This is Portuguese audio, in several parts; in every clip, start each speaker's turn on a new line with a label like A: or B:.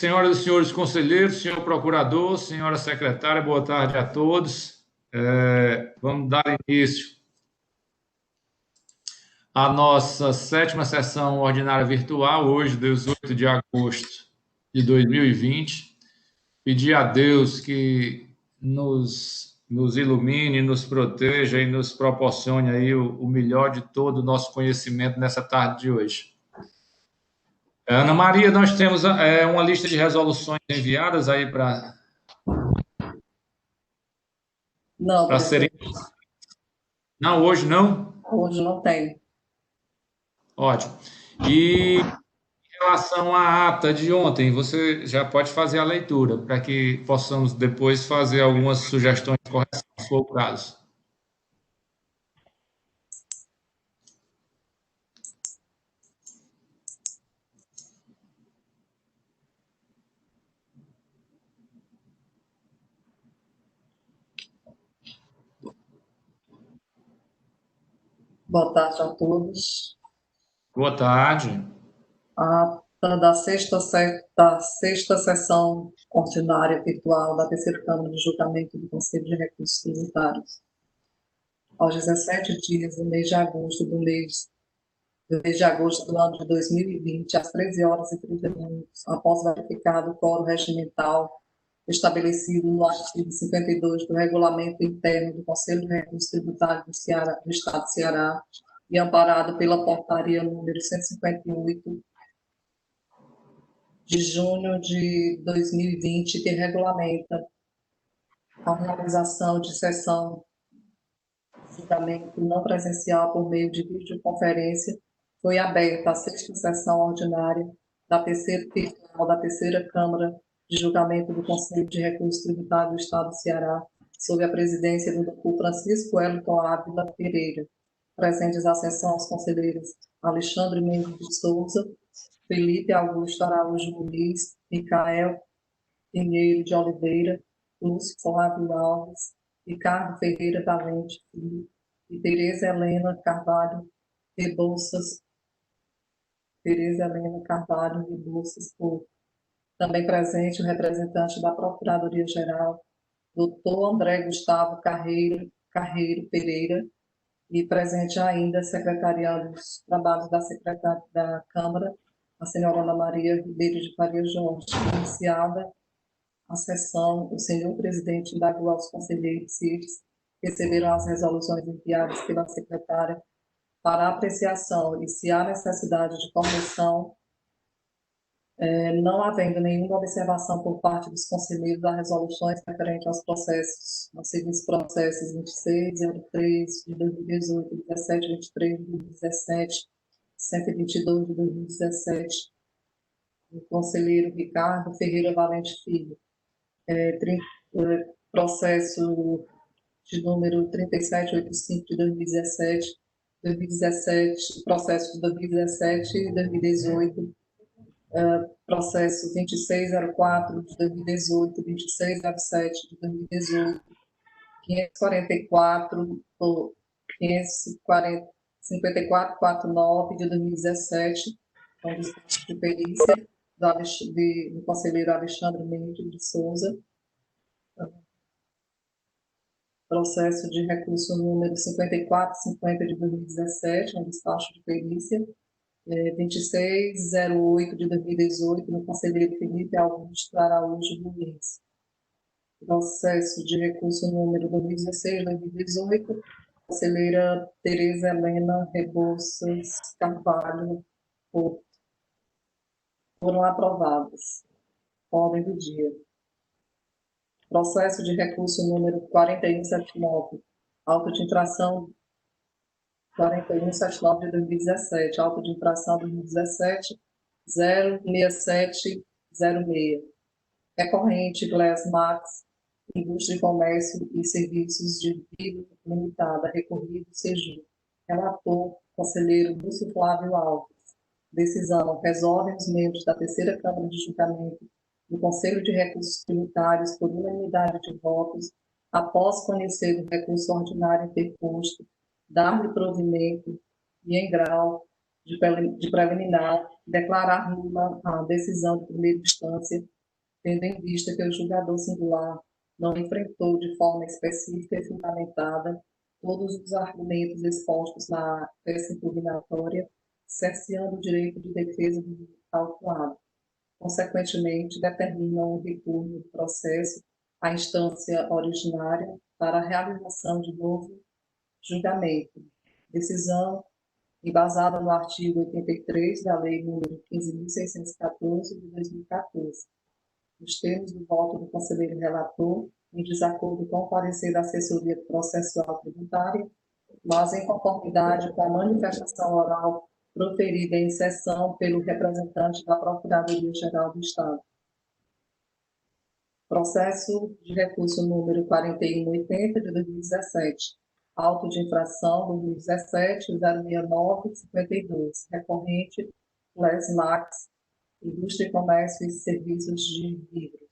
A: Senhoras e senhores conselheiros, senhor procurador, senhora secretária, boa tarde a todos. Vamos dar início à nossa sétima sessão ordinária virtual, hoje, 18 de agosto de 2020. Pedir a Deus que nos ilumine, nos proteja e nos proporcione aí o melhor de todo o nosso conhecimento nessa tarde de hoje. Ana Maria, nós temos uma lista de resoluções enviadas aí para
B: Não,
A: serem. Não, hoje não?
B: hoje não tem.
A: Ótimo. E em relação à ata de ontem, você já pode fazer a leitura, para que possamos depois fazer algumas sugestões de correção, se for o caso.
B: Boa tarde a todos.
A: Boa tarde.
B: A ata da sexta sessão ordinária virtual da terceira Câmara de Julgamento do Conselho de Recursos Tributários. Aos 17 dias do mês de agosto do ano de 2020, às 13 horas e 30 minutos, após verificado o quórum regimental estabelecido no artigo 52 do Regulamento Interno do Conselho de Recursos Tributários do Estado de Ceará e amparado pela portaria número 158 de junho de 2020, que regulamenta a realização de sessão de julgamento não presencial por meio de videoconferência, foi aberta a sexta sessão ordinária da terceira Câmara de Julgamento do Conselho de Recursos Tributários do Estado do Ceará, sob a presidência do Dr. Francisco Wellington Ávila Pereira. Presentes à sessão os conselheiros Alexandre Mendes de Souza, Felipe Augusto Araújo Muniz, Micael Pinheiro de Oliveira, Lúcio Flávio Alves, Ricardo Ferreira Valente Filho e Tereza Helena Carvalho Rebouças Porto. Também presente o representante da Procuradoria-Geral, doutor André Gustavo Carreiro Pereira, e presente ainda secretariado dos trabalhos da secretária da Câmara, a senhora Ana Maria Ribeiro de Faria Jorge. Iniciada a sessão, o senhor presidente indagou aos conselheiros se eles receberam as resoluções enviadas pela secretária para apreciação e se há necessidade de correção, não havendo nenhuma observação por parte dos conselheiros das resoluções referentes aos processos, aos seguintes processos 2603 de 2018, 1723 de 2017, 122 de 2017, do conselheiro Ricardo Ferreira Valente Filho, processo de número 3785 de 2017, processo de 2017 e 2018, processo 2604 de 2018, 2607 de 2018, 544, 5449 de 2017, com despacho de perícia do conselheiro Alexandre Mendes de Souza, processo de recurso número 5450 de 2017, um despacho de perícia, 2608 de 2018, no conselheiro Felipe Augusto Araújo Muniz. Processo de recurso número 2016-2018, conselheira Tereza Helena Rebouças Carvalho Porto. Foram aprovadas. Ordem do dia. Processo de recurso número 4179, auto de infração 4179 de 2017, auto de infração 2017 06706. Recorrente Glassmax, Indústria de Comércio e Serviços de Vidro Limitada, recorrido Seju. Relator, conselheiro Lúcio Flávio Alves. Decisão: resolvem os membros da terceira Câmara de Julgamento do Conselho de Recursos Tributários, por unanimidade de votos, após conhecer o recurso ordinário interposto, dar-lhe provimento e, em grau de preliminar, declarar nula a decisão de primeira instância, tendo em vista que o julgador singular não enfrentou de forma específica e fundamentada todos os argumentos expostos na peça impugnatória, cerceando o direito de defesa do autuado. Consequentemente, determinam o retorno do processo à instância originária para a realização de novo julgamento. Decisão embasada no artigo 83 da Lei nº 15.614, de 2014. Nos termos do voto do conselheiro relator, em desacordo com o parecer da assessoria processual tributária, mas em conformidade com a manifestação oral proferida em sessão pelo representante da Procuradoria-Geral do Estado. Processo de recurso número 4180 de 2017. Auto de infração 2017 06952. Recorrente Lesmax, Indústria, Comércio e Serviços de Vidros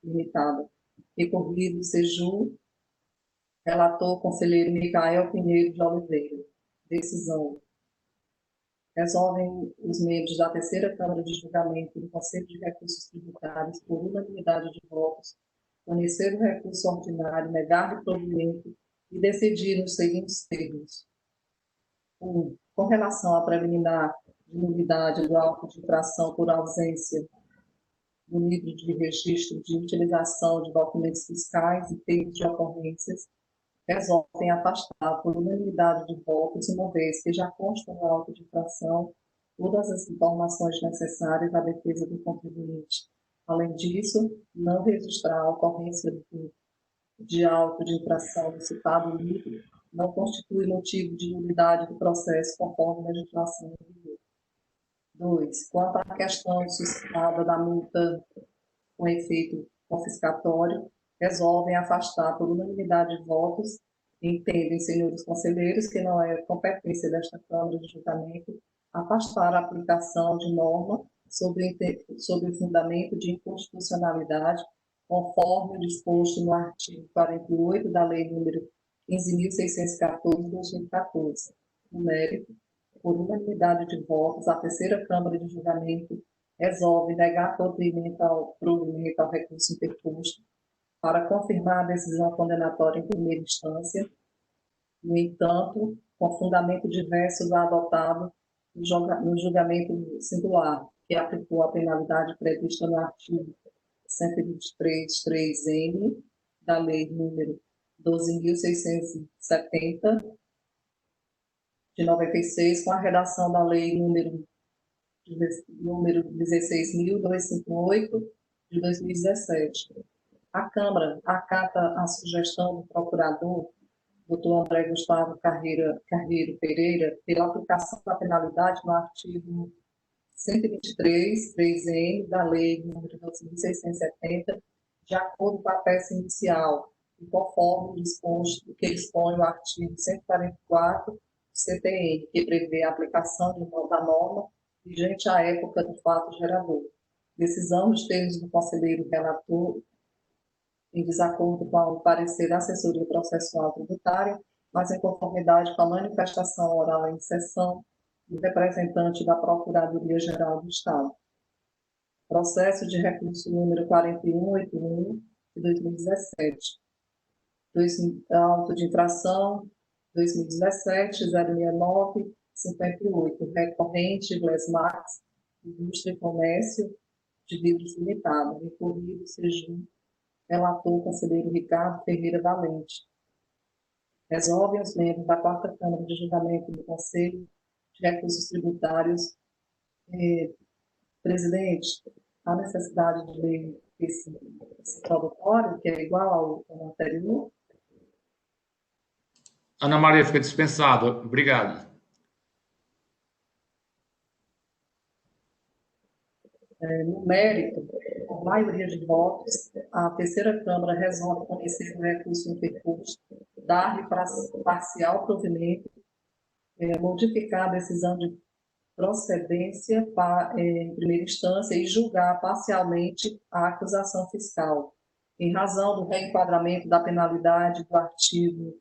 B: Limitada. Recorrido Seju, relator conselheiro Micael Pinheiro de Oliveira. Decisão. Resolvem os membros da terceira Câmara de Julgamento do Conselho de Recursos Tributários, por unanimidade de votos, conhecer o recurso ordinário, negar o provimento e decidir nos seguintes termos. 1. Com relação à preliminar de nulidade do auto de infração por ausência do livro de registro de utilização de documentos fiscais e termos de ocorrências, resolvem afastar por unanimidade de votos, uma vez que já consta no auto de infração todas as informações necessárias à defesa do contribuinte. Além disso, não registrar a ocorrência de auto de infração no citado livro não constitui motivo de nulidade do processo conforme a legislação em vigor. 2. Quanto à questão suscitada da multa com efeito confiscatório, resolvem afastar por unanimidade de votos, entendem, senhores conselheiros, que não é competência desta Câmara de Julgamento afastar a aplicação de norma sobre o fundamento de inconstitucionalidade, conforme o disposto no artigo 48 da Lei nº 15.614, de 2014. No mérito, por unanimidade de votos, a terceira Câmara de Julgamento resolve negar provimento ao recurso interposto para confirmar a decisão condenatória em primeira instância. No entanto, com fundamento diverso adotado no julgamento singular, que aplicou a penalidade prevista no artigo 123.3n da Lei nº 12.670, de 96, com a redação da Lei número 16.258, de 2017. A Câmara acata a sugestão do procurador, Dr. André Gustavo Carreiro Pereira, pela aplicação da penalidade no artigo 123.3n da Lei nº 12.670, de acordo com a peça inicial, e conforme disposto que expõe o artigo 144 do CTN, que prevê a aplicação da norma vigente à época do fato gerador. Decisão dos termos do conselheiro relator, em desacordo com o parecer da assessoria processual tributária, mas em conformidade com a manifestação oral em sessão do representante da Procuradoria-Geral do Estado. Processo de recurso número 4181, de 2017. Auto de infração 2017 069 58, recorrente Glesmax, Indústria e Comércio de Vidros Limitada, recorrido Seju, relator conselheiro Ricardo Ferreira Valente. Resolvem os membros da quarta Câmara de Julgamento do Conselho de Recursos Tributários. Presidente, há necessidade de ler esse introdutório, que é igual ao anterior?
A: Ana Maria, fica dispensado. Obrigado.
B: No mérito, por maioria de votos, a terceira Câmara resolve conhecer o recurso interposto, dar-lhe parcial provimento, modificar a decisão de procedência em primeira instância e julgar parcialmente a acusação fiscal, em razão do reenquadramento da penalidade do artigo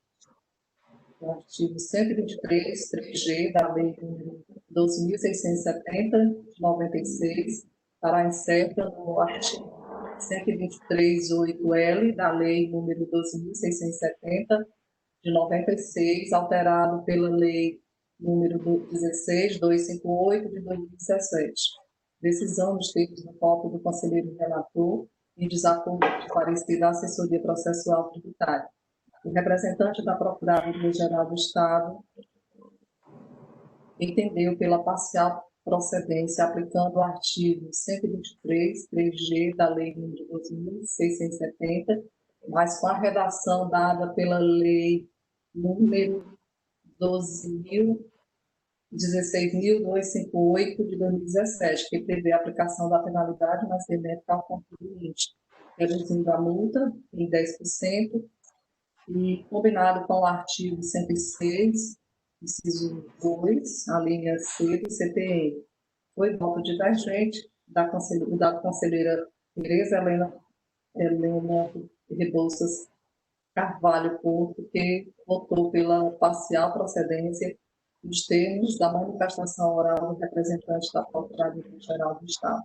B: o artigo 123, 3G da Lei nº 12.670, de 96, estará inserta no artigo 123, 8L da Lei nº 12.670, de 96, alterado pela Lei número 16.258, de 2017. Decisão nos termos do voto do conselheiro relator, em desacordo com o parecer da assessoria processual tributária. O representante da Procuradoria-Geral do Estado entendeu pela parcial procedência, aplicando o artigo 123, 3G da Lei nº 12.670, mas com a redação dada pela Lei número 16.258 de 2017, que prevê a aplicação da penalidade mais benéfica ao contribuinte, reduzindo a multa em 10%, e combinado com o artigo 106, inciso 2, a linha C do CTN. Foi voto divergente da conselheira Tereza Helena Rebouças Carvalho Porto, que votou pela parcial procedência dos termos da manifestação oral do representante da Procuradoria-Geral do Estado.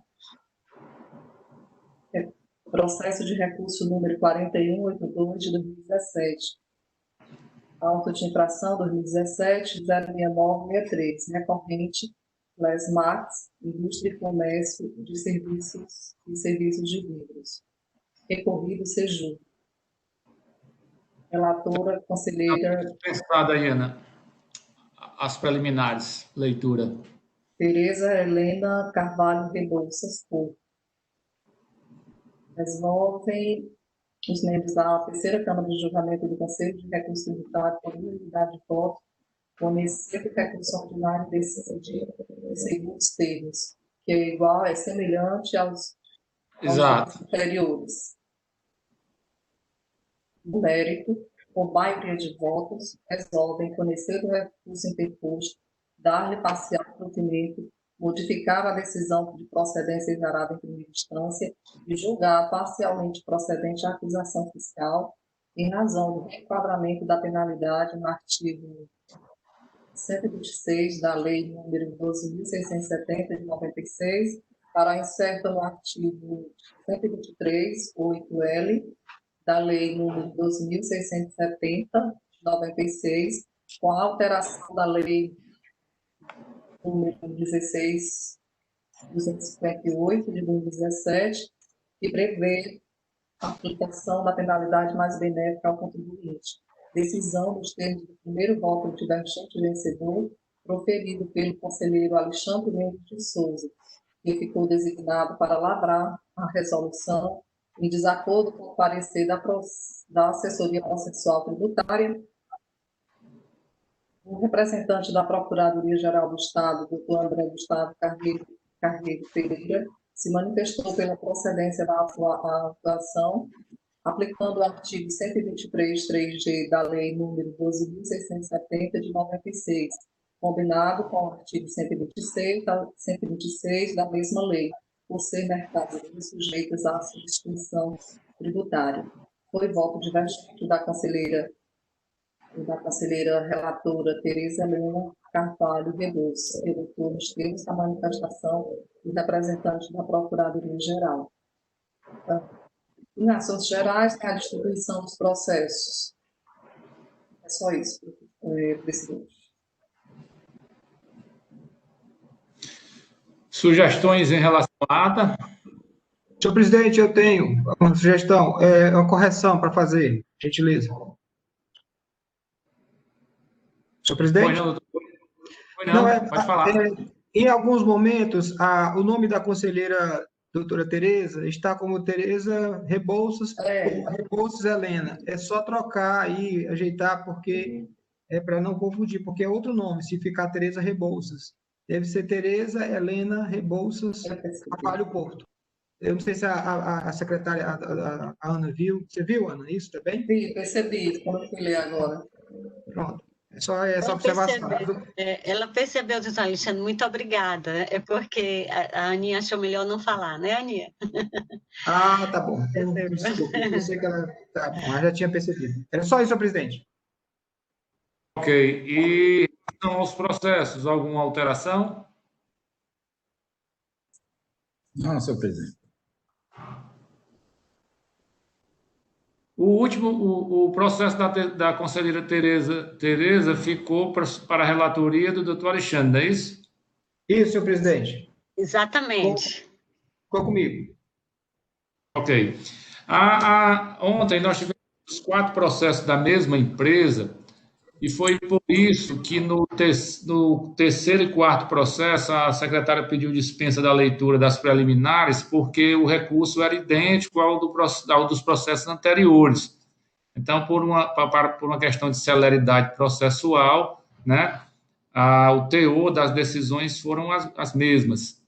B: Processo de recurso número 4182 de 2017. Auto de infração 2017 06963, recorrente Lesmax, Indústria e Comércio de Serviços e Serviços de Vidros. Recorrido Seju. Relatora, conselheira...
A: Dispensada aí, Ana. As preliminares, leitura.
B: Tereza Helena Carvalho Rebouças Porto. Resolvem os membros da terceira Câmara de Julgamento do Conselho de Recurso Tributário, por unanimidade de voto, conhecer o recurso ordinário decidir os seguintes termos, que é igual, é semelhante aos anteriores. O mérito, por maioria de votos, resolvem conhecer o recurso interposto, dar-lhe parcial provimento, modificar a decisão de procedência exarada em primeira instância e julgar parcialmente procedente a acusação fiscal em razão do enquadramento da penalidade no artigo 126 da Lei nº 12.670, de 96, para inserta no artigo 123, 8L, da Lei nº 12.670, de 96, com a alteração da Lei número 16.258, de 2017, que prevê a aplicação da penalidade mais benéfica ao contribuinte. Decisão dos termos do primeiro voto divergente vencedor, proferido pelo conselheiro Alexandre Mendes de Souza, que ficou designado para lavrar a resolução em desacordo com o parecer da assessoria processual tributária. O representante da Procuradoria-Geral do Estado, doutor André Gustavo Carneiro Pereira, se manifestou pela procedência da atuação, aplicando o artigo 123, 3G da Lei nº 12.670, de 96, combinado com o artigo 126 da mesma lei, por ser mercadorias sujeitas à substituição tributária. Foi voto divergente da conselheira relatora Tereza Helena Carvalho Rebouças, relator nos termos da manifestação do representante da Procuradoria-Geral. Em ações gerais, tem a distribuição dos processos. É só isso, presidente.
A: Sugestões em relação à ata?
C: Senhor presidente, eu tenho uma sugestão, uma correção para fazer, gentileza. Senhor presidente?
A: Pois não, pode falar.
C: Em alguns momentos, o nome da conselheira doutora Tereza está como Tereza Rebouças, ou Rebouças Helena. É só trocar aí, ajeitar, porque é para não confundir, porque é outro nome, se ficar Tereza Rebouças. Deve ser Tereza Helena Rebouças Carvalho Porto. Eu não sei se a secretária, a Ana, viu. Você viu, Ana, isso também?
B: Sim, percebi, quando eu fui ler agora.
C: Pronto. É só essa observação.
D: Ela percebeu, doutor Alexandre, muito obrigada. É porque a Aninha achou melhor não falar, né, Aninha?
C: Ah, tá bom. Desculpa, eu pensei que ela... Tá bom, ela já tinha percebido. Era só isso, senhor presidente.
A: Ok. E então, aos processos, alguma alteração?
E: Não, senhor presidente.
A: O processo da conselheira Tereza ficou para a relatoria do doutor Alexandre, não é isso?
C: Isso, senhor presidente.
D: Exatamente.
C: Ficou comigo.
A: Ok. Ontem nós tivemos 4 processos da mesma empresa e foi por isso que no terceiro e quarto processo a secretária pediu dispensa da leitura das preliminares porque o recurso era idêntico ao dos processos anteriores. Então, por uma questão de celeridade processual, né, o teor das decisões foram as mesmas.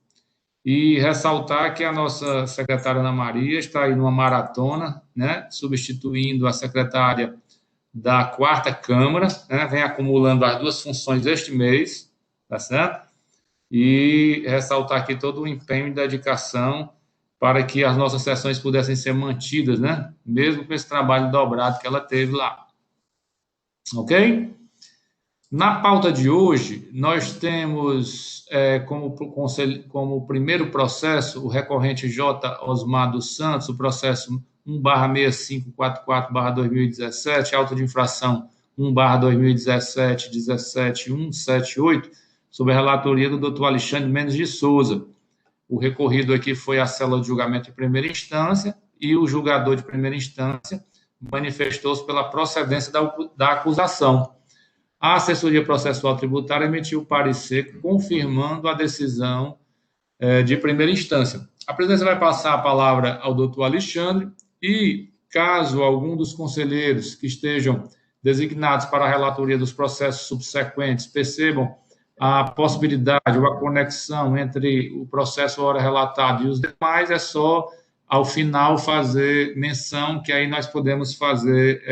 A: E ressaltar que a nossa secretária Ana Maria está aí numa maratona, né, substituindo a secretária da quarta Câmara, né, vem acumulando as 2 funções este mês, tá certo? E ressaltar aqui todo o empenho e dedicação para que as nossas sessões pudessem ser mantidas, né, mesmo com esse trabalho dobrado que ela teve lá. Ok? Na pauta de hoje, nós temos como primeiro processo o recorrente J. Osmar dos Santos, o processo 1/6544/2017, auto de infração 1/2017, 17178, sob a relatoria do Dr. Alexandre Mendes de Souza. O recorrido aqui foi a célula de julgamento de primeira instância e o julgador de primeira instância manifestou-se pela procedência da acusação. A assessoria processual tributária emitiu o parecer confirmando a decisão de primeira instância. A presidência vai passar a palavra ao doutor Alexandre e, caso algum dos conselheiros que estejam designados para a relatoria dos processos subsequentes percebam a possibilidade ou a conexão entre o processo hora relatado e os demais, é só, ao final, fazer menção, que aí nós podemos fazer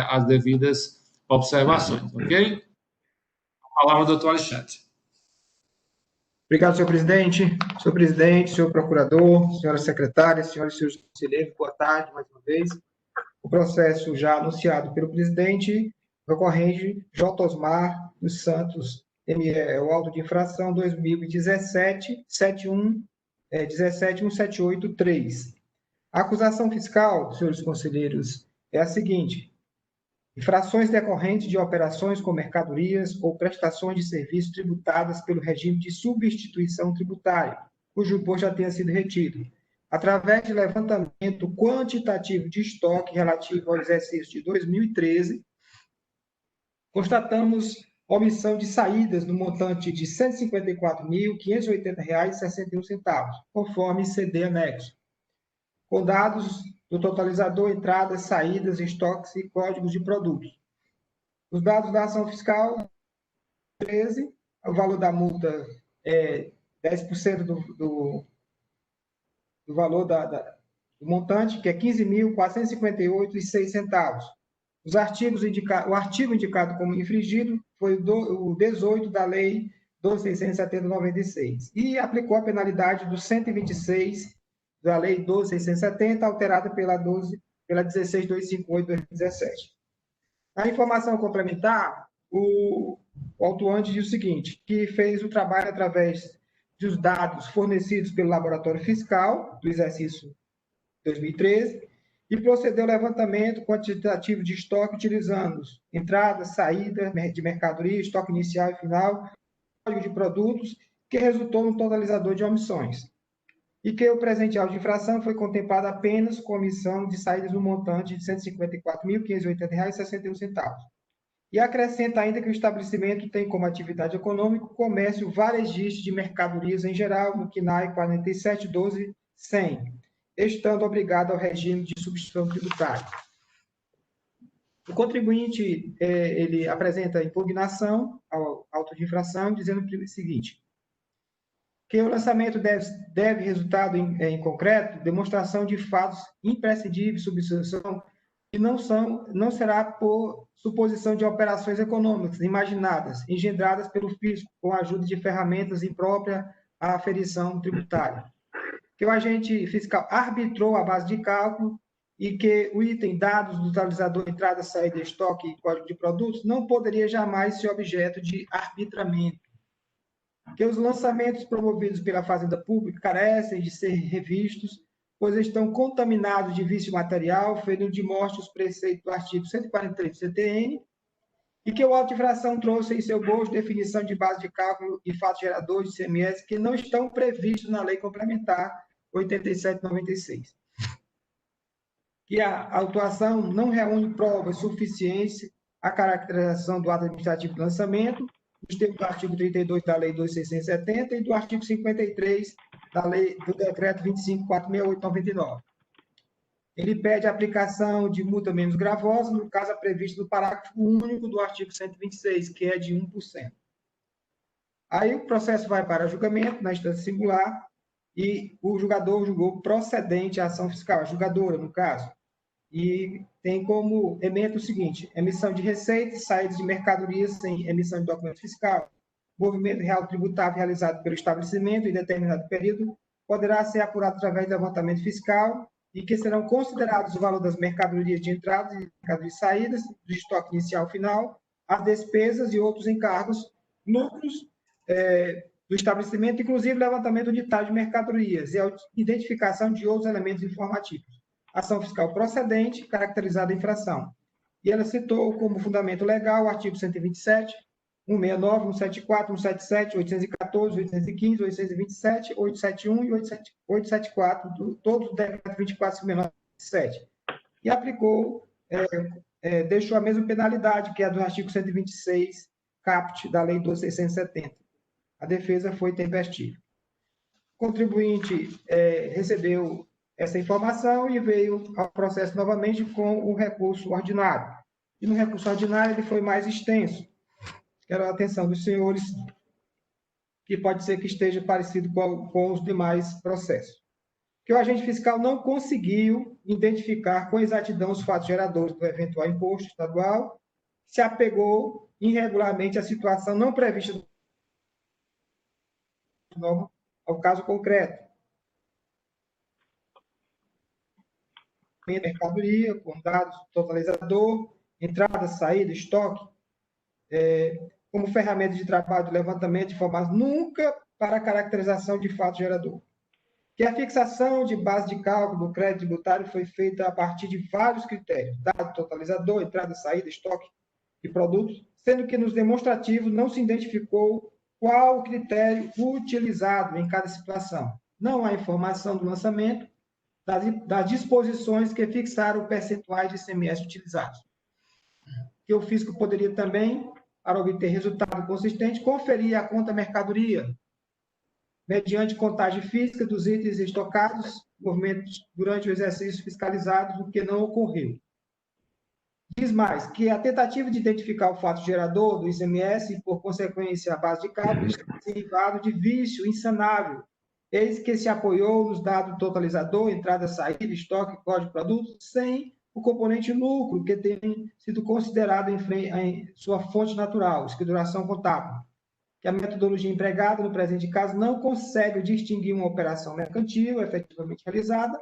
A: as devidas observações, ok? A palavra do doutor Alexandre.
C: Obrigado, senhor presidente. Senhor presidente, senhor procurador, senhora secretária, senhoras e senhores conselheiros, boa tarde mais uma vez. O processo já anunciado pelo presidente, recorrente J. Osmar dos Santos, ME, o auto de infração 2017, 17883. A acusação fiscal, senhores conselheiros, é a seguinte: infrações decorrentes de operações com mercadorias ou prestações de serviços tributadas pelo regime de substituição tributária, cujo imposto já tenha sido retido, através de levantamento quantitativo de estoque relativo ao exercício de 2013, constatamos omissão de saídas no montante de R$ 154.580,61, conforme CD anexo, com dados do totalizador, entradas, saídas, estoques e códigos de produtos. Os dados da ação fiscal, 13, o valor da multa é 10% do valor do montante, que é R$ 15.458,06. O artigo indicado como infringido foi o 18 da Lei 12.670/96 e aplicou a penalidade do 126 da Lei 12.670, alterada pela 16.258/2017. A informação complementar, o autuante diz o seguinte, que fez o trabalho através dos dados fornecidos pelo Laboratório Fiscal do exercício 2013 e procedeu ao levantamento quantitativo de estoque utilizando entrada, saída de mercadoria, estoque inicial e final, código de produtos, que resultou no totalizador de omissões. E que o presente auto de infração foi contemplado apenas com omissão de saídas no montante de R$ 154.580,61. E acrescenta ainda que o estabelecimento tem como atividade econômica o comércio varejista de mercadorias em geral, no CNAE 47.12.100, estando obrigado ao regime de substituição tributária. O contribuinte ele apresenta impugnação ao auto de infração, dizendo o seguinte: que o lançamento deve resultar em concreto demonstração de fatos imprescindíveis de substituição que não será por suposição de operações econômicas imaginadas, engendradas pelo fisco com a ajuda de ferramentas impróprias à aferição tributária. Que o agente fiscal arbitrou a base de cálculo e que o item dados do totalizador, entrada, saída, estoque e código de produtos não poderia jamais ser objeto de arbitramento. Que os lançamentos promovidos pela Fazenda Pública carecem de ser revistos, pois estão contaminados de vício material, ferindo de morte os preceitos do artigo 143 do CTN, e que o auto de infração trouxe em seu bolso definição de base de cálculo e fato gerador de ICMS que não estão previstos na Lei Complementar 87/96. Que a autuação não reúne provas suficientes à caracterização do ato administrativo de lançamento, nos termos do artigo 32 da Lei 2.670 e do artigo 53 do Decreto 25.468/99. Ele pede a aplicação de multa menos gravosa, no caso previsto no parágrafo único do artigo 126, que é de 1%. Aí o processo vai para julgamento na instância singular e o julgador julgou procedente a ação fiscal, a julgadora, no caso. E tem como ementa o seguinte: emissão de receitas, saídas de mercadorias sem emissão de documento fiscal, movimento real tributável realizado pelo estabelecimento em determinado período poderá ser apurado através de levantamento fiscal e que serão considerados o valor das mercadorias de entrada e mercadorias de saídas, do estoque inicial final, as despesas e outros encargos, lucros do estabelecimento, inclusive levantamento unitário de mercadorias e a identificação de outros elementos informativos. Ação fiscal procedente, caracterizada infração. E ela citou como fundamento legal o artigo 127, 169, 174, 177, 814, 815, 827, 871 e 874, todos do decreto 24.597. E aplicou, deixou a mesma penalidade, que é a do artigo 126, caput da Lei 12.670. A defesa foi tempestiva. O contribuinte recebeu essa informação e veio ao processo novamente com o recurso ordinário. E no recurso ordinário ele foi mais extenso. Quero a atenção dos senhores, que pode ser que esteja parecido com os demais processos. Que o agente fiscal não conseguiu identificar com exatidão os fatos geradores do eventual imposto estadual, se apegou irregularmente à situação não prevista ao caso concreto. Mercadoria, com dados totalizador, entrada, saída, estoque, como ferramenta de trabalho de levantamento de informações, nunca para a caracterização de fato gerador. Que a fixação de base de cálculo do crédito tributário foi feita a partir de vários critérios, dado totalizador, entrada, saída, estoque de produtos, sendo que nos demonstrativos não se identificou qual o critério utilizado em cada situação. Não há informação do lançamento das disposições que fixaram percentuais de ICMS utilizados. Que o fisco poderia também, para obter resultado consistente, conferir a conta mercadoria, mediante contagem física dos itens estocados, movimentos durante o exercício fiscalizado, o que não ocorreu. Diz mais, que a tentativa de identificar o fato gerador do ICMS e, por consequência, a base de cálculo, está derivado de vício insanável, eis que se apoiou nos dados totalizador, entrada, saída, estoque, código de produtos, sem o componente lucro, que tem sido considerado em sua fonte natural, escrituração contábil, que a metodologia empregada, no presente caso, não consegue distinguir uma operação mercantil efetivamente realizada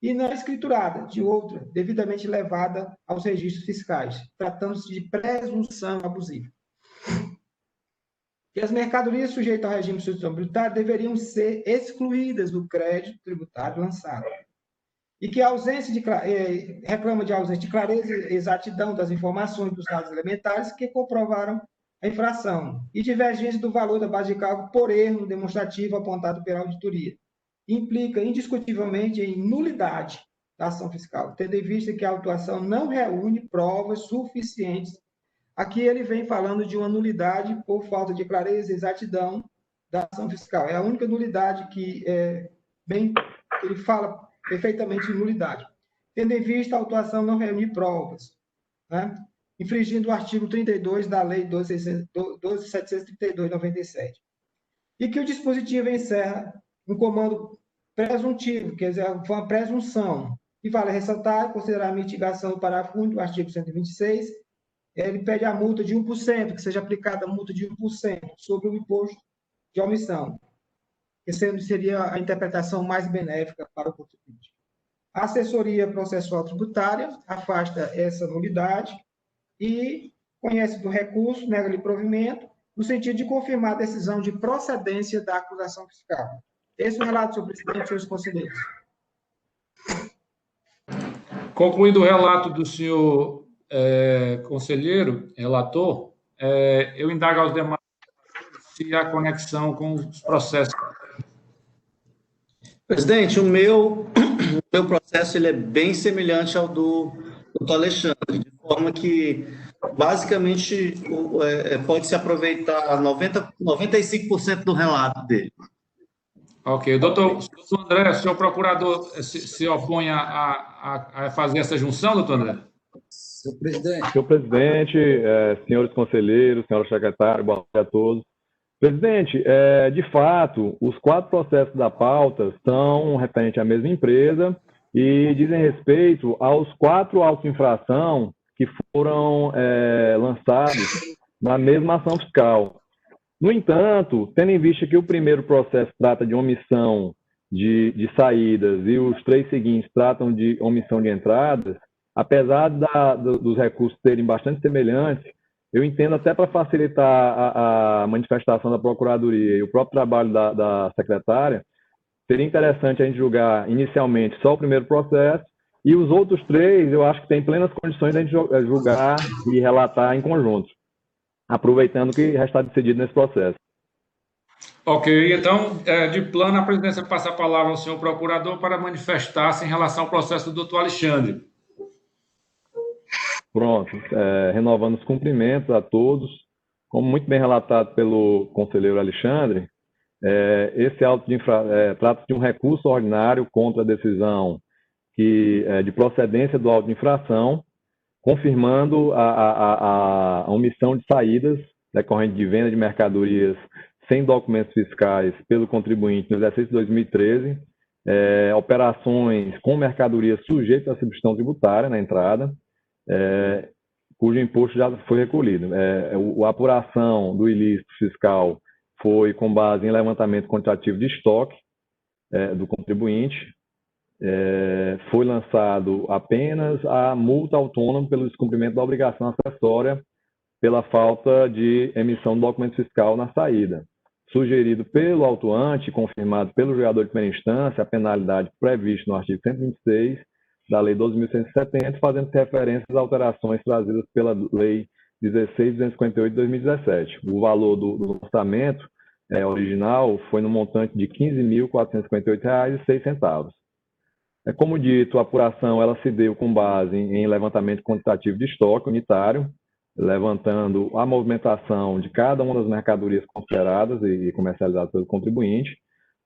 C: e não escriturada de outra, devidamente levada aos registros fiscais, tratando-se de presunção abusiva. Que as mercadorias sujeitas ao regime de substituição tributária deveriam ser excluídas do crédito tributário lançado. E que a ausência reclama de ausência de clareza e exatidão das informações dos dados elementares que comprovaram a infração e divergência do valor da base de cálculo por erro demonstrativo apontado pela auditoria. Implica indiscutivelmente em nulidade da ação fiscal, tendo em vista que a autuação não reúne provas suficientes. Aqui ele vem falando de uma nulidade por falta de clareza e exatidão da ação fiscal. É a única nulidade que ele fala perfeitamente em nulidade. Tendo em vista a autuação não reunir provas, né? Infringindo o artigo 32 da Lei 12.732/97. E que o dispositivo encerra um comando presuntivo, quer dizer, foi uma presunção. E vale ressaltar, considerar a mitigação do parágrafo único do artigo 126, ele pede a multa de 1%, que seja aplicada a multa de 1% sobre o imposto de omissão, que seria a interpretação mais benéfica para o contribuinte. A assessoria processual tributária afasta essa nulidade e conhece do recurso, nega-lhe provimento, no sentido de confirmar a decisão de procedência da acusação fiscal. Esse é o relato, senhor presidente e senhores conselheiros.
A: Concluído o relato do senhor conselheiro, relator, eu indago aos demais se há conexão com os processos.
F: Presidente, o meu processo ele é bem semelhante ao do doutor Alexandre, de forma que, basicamente, pode-se aproveitar 95% do relato dele.
A: Ok. Doutor André, o senhor procurador se opõe a fazer essa junção, doutor André?
E: Senhor presidente.
G: Senhor presidente, senhores conselheiros, senhora secretária, boa noite a todos. Presidente, de fato, os 4 processos da pauta são referentes à mesma empresa e dizem respeito aos 4 autos de infração que foram lançados na mesma ação fiscal. No entanto, tendo em vista que o primeiro processo trata de omissão de saídas e os 3 seguintes tratam de omissão de entradas, apesar dos recursos serem bastante semelhantes, eu entendo até para facilitar a manifestação da Procuradoria e o próprio trabalho da secretária, seria interessante a gente julgar inicialmente só o primeiro processo e os outros 3 eu acho que tem plenas condições de a gente julgar e relatar em conjunto, aproveitando que já está decidido nesse processo.
A: Ok, então, de plano, a presidência passa a palavra ao senhor procurador para manifestar-se em relação ao processo do doutor Alexandre.
G: Pronto, renovando os cumprimentos a todos. Como muito bem relatado pelo conselheiro Alexandre, esse auto trata de um recurso ordinário contra a decisão de procedência do auto de infração, confirmando a omissão de saídas decorrente de venda de mercadorias sem documentos fiscais pelo contribuinte no exercício de 2013, operações com mercadorias sujeitas à substituição tributária na entrada, cujo imposto já foi recolhido. A apuração do ilícito fiscal foi com base em levantamento quantitativo de estoque do contribuinte. Foi lançado apenas a multa autônoma pelo descumprimento da obrigação acessória pela falta de emissão do documento fiscal na saída. Sugerido pelo autuante e confirmado pelo julgador de primeira instância, a penalidade prevista no artigo 126 da Lei 12.170, fazendo referência às alterações trazidas pela Lei 16.258 de 2017. O valor do orçamento original foi no montante de R$ 15.458,06. Como dito, a apuração ela se deu com base em levantamento quantitativo de estoque unitário, levantando a movimentação de cada uma das mercadorias consideradas e comercializadas pelo contribuinte.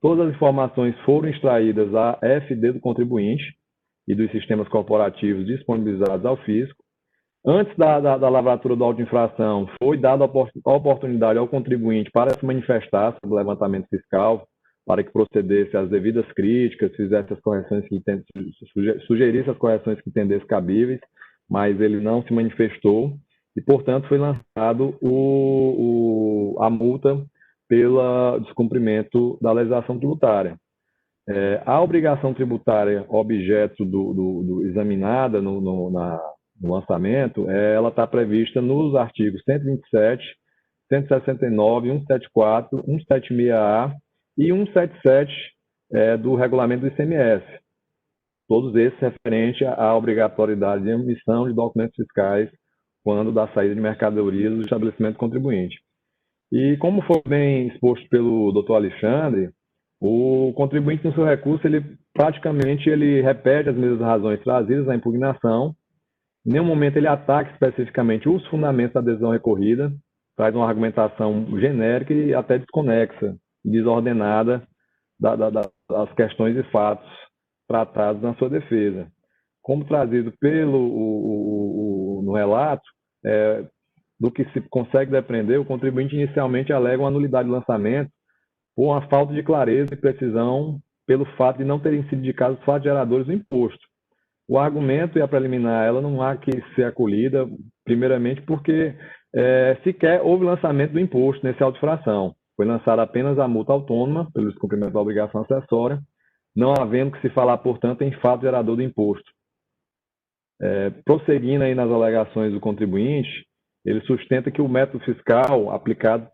G: Todas as informações foram extraídas da FD do contribuinte e dos sistemas corporativos disponibilizados ao fisco. Antes da lavratura do auto de infração, foi dada a oportunidade ao contribuinte para se manifestar sobre o levantamento fiscal, para que procedesse às devidas críticas, fizesse as correções sugerisse as correções que entendesse cabíveis, mas ele não se manifestou e, portanto, foi lançado a multa pelo descumprimento da legislação tributária. A obrigação tributária objeto examinada no lançamento, ela está prevista nos artigos 127, 169, 174, 176A e 177 do regulamento do ICMS. Todos esses referentes à obrigatoriedade de emissão de documentos fiscais quando da saída de mercadorias do estabelecimento contribuinte. E como foi bem exposto pelo doutor Alexandre, o contribuinte no seu recurso, ele repete as mesmas razões trazidas na impugnação. Em nenhum momento ele ataca especificamente os fundamentos da decisão recorrida, traz uma argumentação genérica e até desconexa, desordenada das questões e fatos tratados na sua defesa. Como trazido no relato, do que se consegue depreender, o contribuinte inicialmente alega uma nulidade de lançamento por uma falta de clareza e precisão pelo fato de não terem sido indicados os fatos geradores do imposto. O argumento e a preliminar, ela não há que ser acolhida, primeiramente porque sequer houve lançamento do imposto nesse auto de infração. Foi lançada apenas a multa autônoma pelo descumprimento da obrigação acessória, não havendo que se falar, portanto, em fato gerador do imposto. Prosseguindo aí nas alegações do contribuinte, ele sustenta que o método fiscal aplicado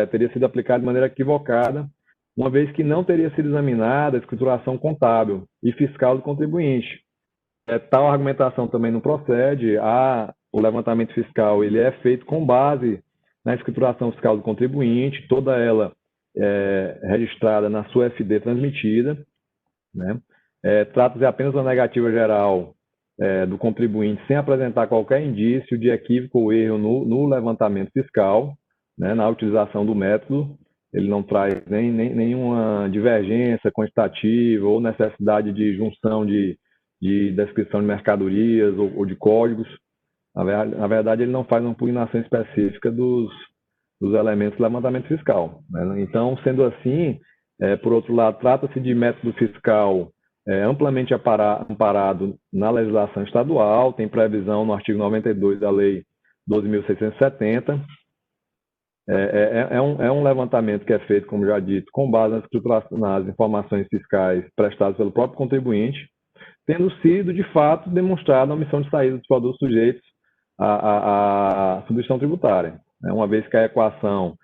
G: teria sido aplicado de maneira equivocada, uma vez que não teria sido examinada a escrituração contábil e fiscal do contribuinte. Tal argumentação também não procede. O levantamento fiscal ele é feito com base na escrituração fiscal do contribuinte, toda ela registrada na sua FD transmitida, né? Trata-se apenas de uma negativa geral do contribuinte sem apresentar qualquer indício de equívoco ou erro no levantamento fiscal, né, na utilização do método. Ele não traz nenhuma divergência quantitativa ou necessidade de junção de descrição de mercadorias ou de códigos. Na verdade, ele não faz uma impugnação específica dos elementos do levantamento fiscal, né? Então, sendo assim, por outro lado, trata-se de método fiscal amplamente amparado na legislação estadual, tem previsão no artigo 92 da Lei 12.670. É um levantamento que é feito, como já dito, com base nas informações fiscais prestadas pelo próprio contribuinte, tendo sido, de fato, demonstrada a omissão de saída dos produtos sujeitos à substituição tributária, né? Uma vez que a equação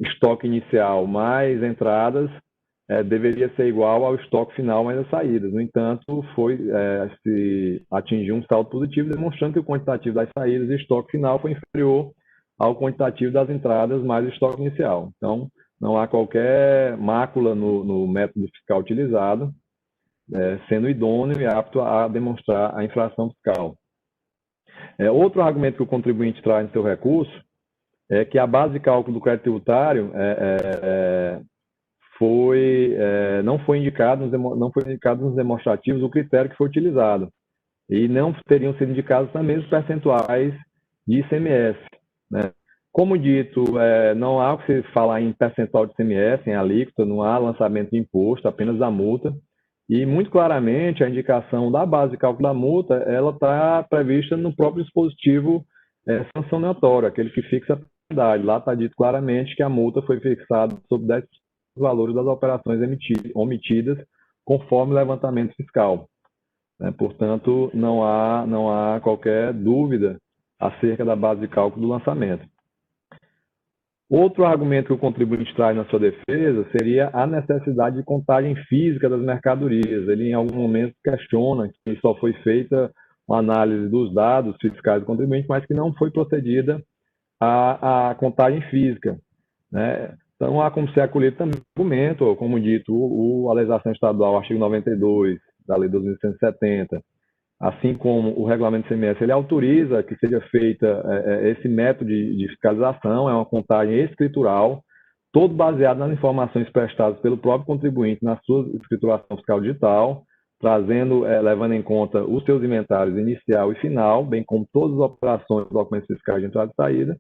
G: estoque inicial mais entradas deveria ser igual ao estoque final mais as saídas. No entanto, se atingiu um saldo positivo, demonstrando que o quantitativo das saídas e estoque final foi inferior ao quantitativo das entradas mais o estoque inicial. Então, não há qualquer mácula no método fiscal utilizado, sendo idôneo e apto a demonstrar a infração fiscal. Outro argumento que o contribuinte traz no seu recurso é que a base de cálculo do crédito tributário não foi indicado nos demonstrativos o critério que foi utilizado. E não teriam sido indicados também os percentuais de ICMS, né? Como dito, não há o que se falar em percentual de ICMS, em alíquota, não há lançamento de imposto, apenas a multa. E, muito claramente, a indicação da base de cálculo da multa, ela está prevista no próprio dispositivo sancionatório, aquele que fixa a penalidade. Lá está dito claramente que a multa foi fixada sobre 10% dos valores das operações omitidas, conforme o levantamento fiscal, né? Portanto, não há qualquer dúvida acerca da base de cálculo do lançamento. Outro argumento que o contribuinte traz na sua defesa seria a necessidade de contagem física das mercadorias. Ele, em algum momento, questiona que só foi feita uma análise dos dados fiscais do contribuinte, mas que não foi procedida a contagem física, né? Então, há como ser acolhido também o argumento, como dito, a legislação estadual, artigo 92 da Lei 12.170, assim como o regulamento do ICMS, ele autoriza que seja feita esse método de fiscalização, é uma contagem escritural, todo baseado nas informações prestadas pelo próprio contribuinte na sua escrituração fiscal digital, levando em conta os seus inventários inicial e final, bem como todas as operações dos documentos fiscais de entrada e saída,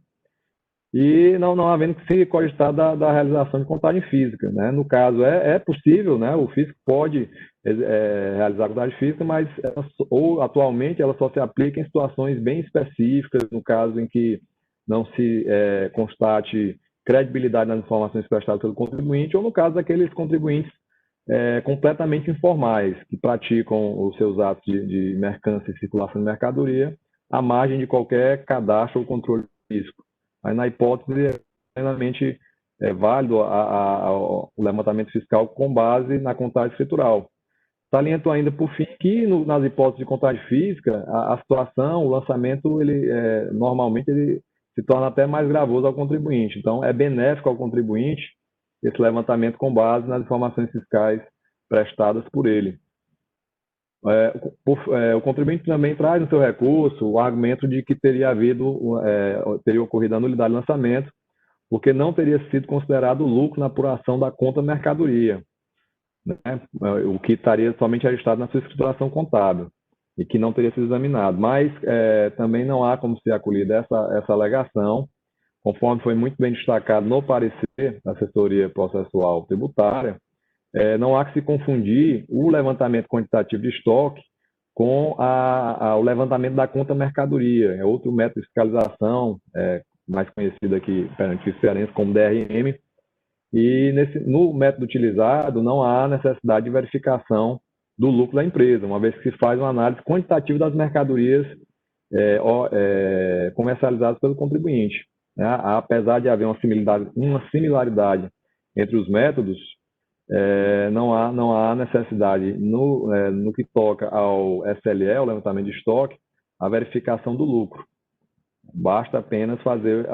G: e não havendo que se cogitar da realização de contagem física, né? No caso, é possível, né? O fisco pode realizar a contagem física, mas atualmente ela só se aplica em situações bem específicas, no caso em que não se constate credibilidade nas informações prestadas pelo contribuinte, ou no caso daqueles contribuintes completamente informais, que praticam os seus atos de mercância e circulação de mercadoria à margem de qualquer cadastro ou controle de risco. Mas, na hipótese, é plenamente válido o levantamento fiscal com base na contagem escritural. Saliento ainda, por fim, que nas hipóteses de contagem física, a situação, o lançamento, normalmente ele se torna até mais gravoso ao contribuinte. Então, é benéfico ao contribuinte esse levantamento com base nas informações fiscais prestadas por ele. O contribuinte também traz no seu recurso o argumento de que teria ocorrido a nulidade de lançamento, porque não teria sido considerado lucro na apuração da conta mercadoria, né? O que estaria somente registrado na sua escrituração contábil e que não teria sido examinado. Mas também não há como ser acolhida essa alegação, conforme foi muito bem destacado no parecer da assessoria processual tributária. Não há que se confundir o levantamento quantitativo de estoque com o levantamento da conta mercadoria. É outro método de fiscalização, mais conhecido aqui perante o cearense como DRM, e no método utilizado não há necessidade de verificação do lucro da empresa, uma vez que se faz uma análise quantitativa das mercadorias comercializadas pelo contribuinte. Né? Apesar de haver uma similaridade entre os métodos, não há necessidade, no que toca ao SLE, o levantamento de estoque, a verificação do lucro. Basta apenas fazer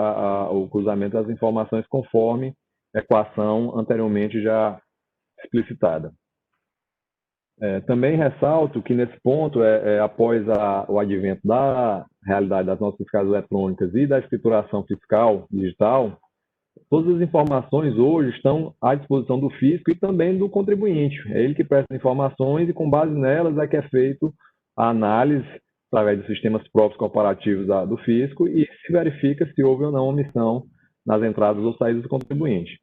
G: o cruzamento das informações conforme a equação anteriormente já explicitada. Também ressalto que, nesse ponto, após o advento da realidade das notas fiscais eletrônicas e da escrituração fiscal digital, todas as informações hoje estão à disposição do fisco e também do contribuinte. É ele que presta informações e, com base nelas, é que é feito a análise através dos sistemas próprios corporativos do fisco e se verifica se houve ou não omissão nas entradas ou saídas do contribuinte.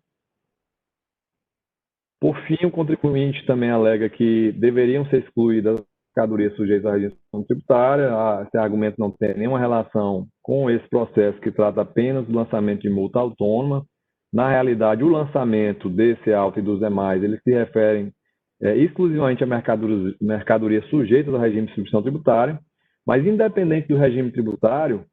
G: Por fim, o contribuinte também alega que deveriam ser excluídas as mercadorias sujeitas à legislação tributária. Esse argumento não tem nenhuma relação com esse processo que trata apenas do lançamento de multa autônoma. Na realidade, o lançamento desse auto e dos demais, eles se referem exclusivamente a mercadorias sujeitas ao regime de distribuição tributária, mas independente do regime tributário,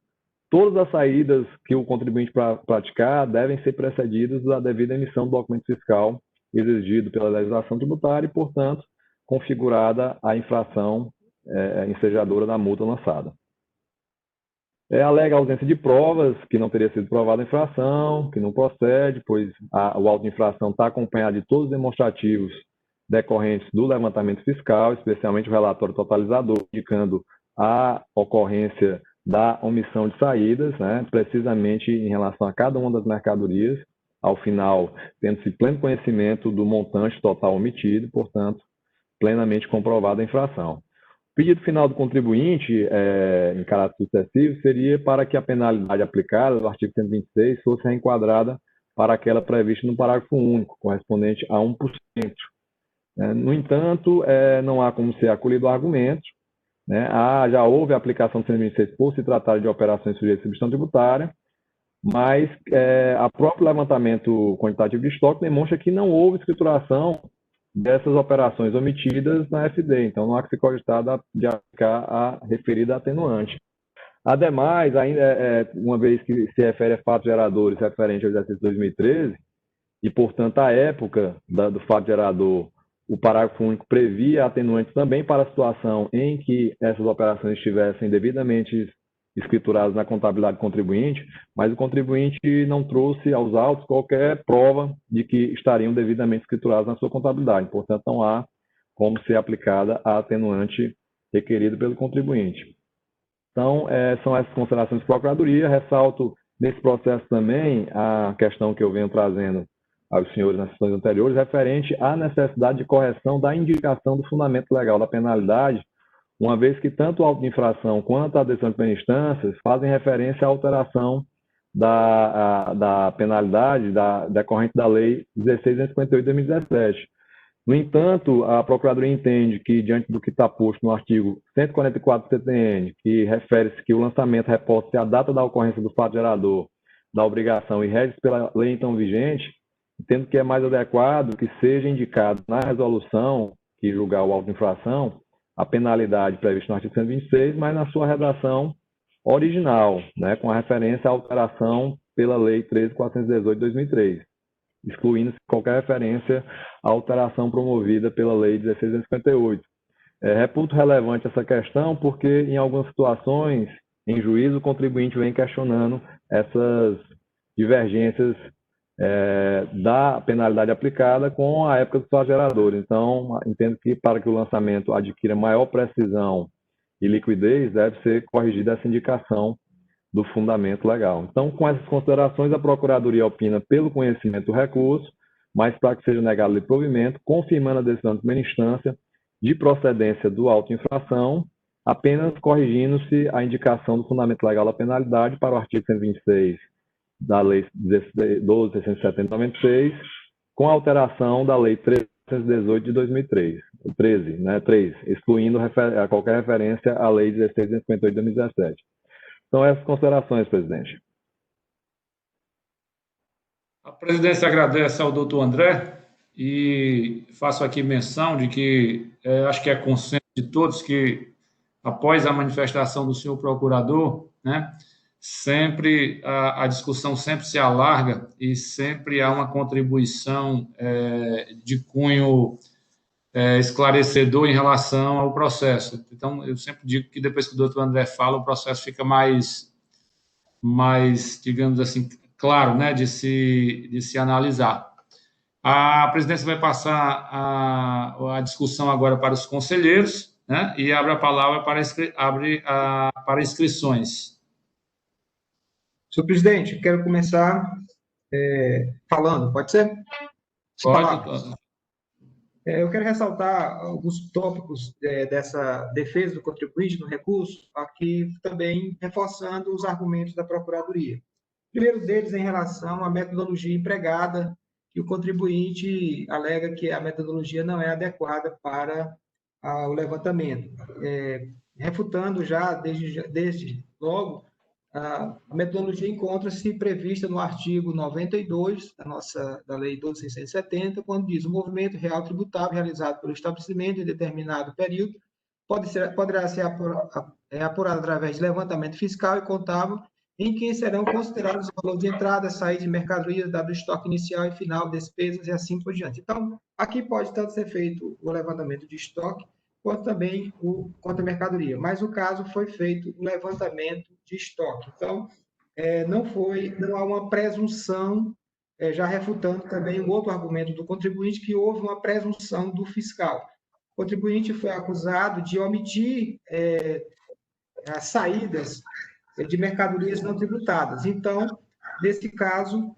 G: todas as saídas que o contribuinte praticar devem ser precedidas da devida emissão do documento fiscal exigido pela legislação tributária e, portanto, configurada a infração ensejadora da multa lançada. Alega a ausência de provas, que não teria sido provada a infração, que não procede, pois o auto de infração está acompanhado de todos os demonstrativos decorrentes do levantamento fiscal, especialmente o relatório totalizador, indicando a ocorrência da omissão de saídas, né, precisamente em relação a cada uma das mercadorias, ao final, tendo-se pleno conhecimento do montante total omitido, portanto, plenamente comprovada a infração. O pedido final do contribuinte, em caráter sucessivo, seria para que a penalidade aplicada do artigo 126 fosse reenquadrada para aquela prevista no parágrafo único, correspondente a 1%. No entanto, não há como ser acolhido o argumento, né? Já houve a aplicação do 126 por se tratar de operações sujeitas à distribuição tributária, mas o próprio levantamento quantitativo de estoque demonstra que não houve escrituração dessas operações omitidas na FD, então não há que se cogitar de aplicar a referida atenuante. Ademais, ainda uma vez que se refere a fatos geradores referentes ao exercício de 2013, e, portanto, à época do fato gerador, o parágrafo único previa atenuantes também para a situação em que essas operações estivessem devidamente escrituradas na contabilidade do contribuinte, mas o contribuinte não trouxe aos autos qualquer prova de que estariam devidamente escrituradas na sua contabilidade. Portanto, não há como ser aplicada a atenuante requerida pelo contribuinte. Então, são essas considerações de Procuradoria. Ressalto nesse processo também a questão que eu venho trazendo aos senhores nas sessões anteriores, referente à necessidade de correção da indicação do fundamento legal da penalidade, uma vez que tanto o auto de infração quanto a decisão de primeira instância fazem referência à alteração da penalidade decorrente da Lei 16.158 de 2017. No entanto, a Procuradoria entende que, diante do que está posto no artigo 144 do CTN, que refere-se que o lançamento reporta-se à data da ocorrência do fato gerador da obrigação e rege pela lei então vigente, entendo que é mais adequado que seja indicado na resolução que julgar o auto de infração a penalidade prevista no artigo 126, mas na sua redação original, né, com a referência à alteração pela Lei 13.418 de 2003, excluindo-se qualquer referência à alteração promovida pela Lei 16.158. Reputo relevante essa questão porque, em algumas situações, em juízo, o contribuinte vem questionando essas divergências da penalidade aplicada com a época do fato gerador. Então, entendo que para que o lançamento adquira maior precisão e liquidez, deve ser corrigida essa indicação do fundamento legal. Então, com essas considerações, a Procuradoria opina pelo conhecimento do recurso, mas para que seja negado o provimento, confirmando a decisão de primeira instância de procedência do auto de infração, apenas corrigindo-se a indicação do fundamento legal da penalidade para o artigo 126 da Lei 12.670/96, com a alteração da Lei 13.118 de 2003, 13, excluindo qualquer referência à Lei 16.158 de 2017. Então, essas considerações, presidente.
A: A presidência agradece ao doutor André e faço aqui menção de que acho que é consenso de todos que, após a manifestação do senhor procurador, né, sempre a discussão sempre se alarga e sempre há uma contribuição de cunho esclarecedor em relação ao processo. Então, eu sempre digo que depois que o doutor André fala, o processo fica mais digamos assim, claro, né, de se analisar. A presidência vai passar a discussão agora para os conselheiros, né, e abre a palavra para inscrições.
C: Senhor presidente, quero começar falando, pode ser?
A: Pode.
C: Eu quero ressaltar alguns tópicos dessa defesa do contribuinte no recurso, aqui também reforçando os argumentos da Procuradoria. O primeiro deles em relação à metodologia empregada, que o contribuinte alega que a metodologia não é adequada para o levantamento, refutando já desde logo. A metodologia encontra-se prevista no artigo 92 da Lei 12.670, quando diz: o movimento real tributável realizado pelo estabelecimento em determinado período poderá ser apurado através de levantamento fiscal e contábil, em que serão considerados o valor de entrada, saída de mercadoria, dado o estoque inicial e final, despesas e assim por diante. Então, aqui pode tanto ser feito o levantamento de estoque, quanto também quanto a mercadoria. Mas o caso foi feito o levantamento de estoque. Então, não há uma presunção, já refutando também um outro argumento do contribuinte, que houve uma presunção do fiscal. O contribuinte foi acusado de omitir as saídas de mercadorias não tributadas. Então, nesse caso,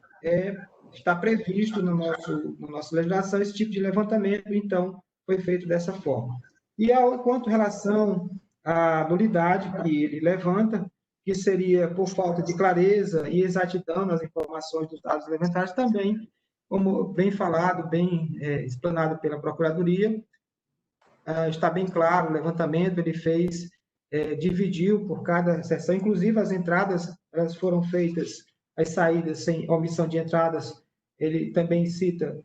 C: está previsto na nossa legislação esse tipo de levantamento, então, foi feito dessa forma. E quanto relação à nulidade que ele levanta, que seria por falta de clareza e exatidão nas informações dos dados levantados, também, como bem falado, bem explanado pela Procuradoria, está bem claro o levantamento, ele fez, dividiu por cada seção, inclusive as entradas, elas foram feitas, as saídas sem omissão de entradas, ele também cita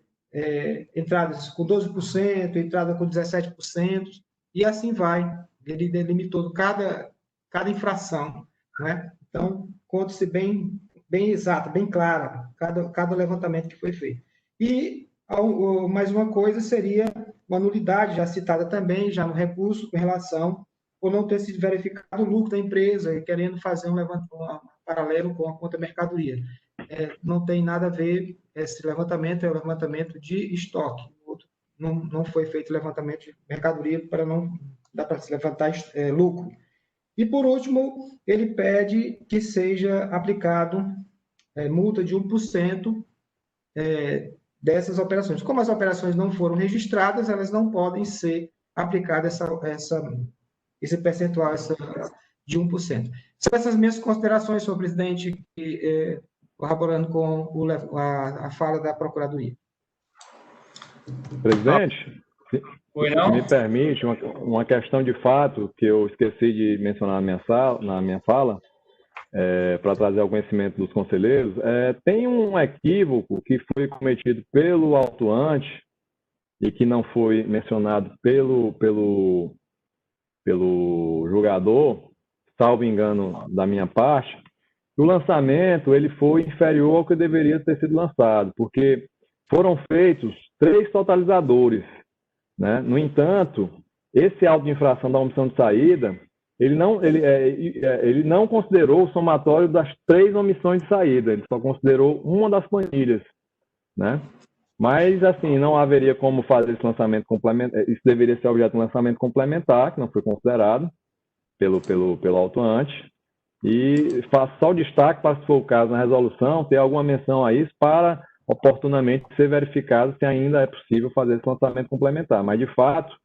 C: entradas com 12%, entrada com 17%, e assim vai. Ele delimitou cada infração, né? Então, conta-se bem exata, bem clara, cada levantamento que foi feito. E mais uma coisa seria uma nulidade, já citada também, já no recurso, com relação por não ter sido verificado o lucro da empresa e querendo fazer um paralelo com a conta mercadoria. Não tem nada a ver, esse levantamento é o levantamento de estoque. Não foi feito levantamento de mercadoria para não dar para se levantar lucro. E, por último, ele pede que seja aplicado multa de 1% dessas operações. Como as operações não foram registradas, elas não podem ser aplicadas esse percentual de 1%. São essas minhas considerações, senhor presidente, corroborando com a fala da Procuradoria.
G: Presidente, se me permite, uma questão de fato que eu esqueci de mencionar na minha fala, para trazer ao conhecimento dos conselheiros, tem um equívoco que foi cometido pelo autuante e que não foi mencionado pelo julgador, salvo engano da minha parte. O lançamento ele foi inferior ao que deveria ter sido lançado, porque foram feitos 3 totalizadores, né? No entanto, esse auto de infração da omissão de saída, ele não considerou o somatório das 3 omissões de saída, ele só considerou uma das planilhas, né? Mas, assim, não haveria como fazer esse lançamento complementar, isso deveria ser objeto de um lançamento complementar, que não foi considerado pelo autuante. E faço só o destaque para, se for o caso, na resolução, ter alguma menção a isso para oportunamente ser verificado se ainda é possível fazer esse lançamento complementar. Mas, de fato,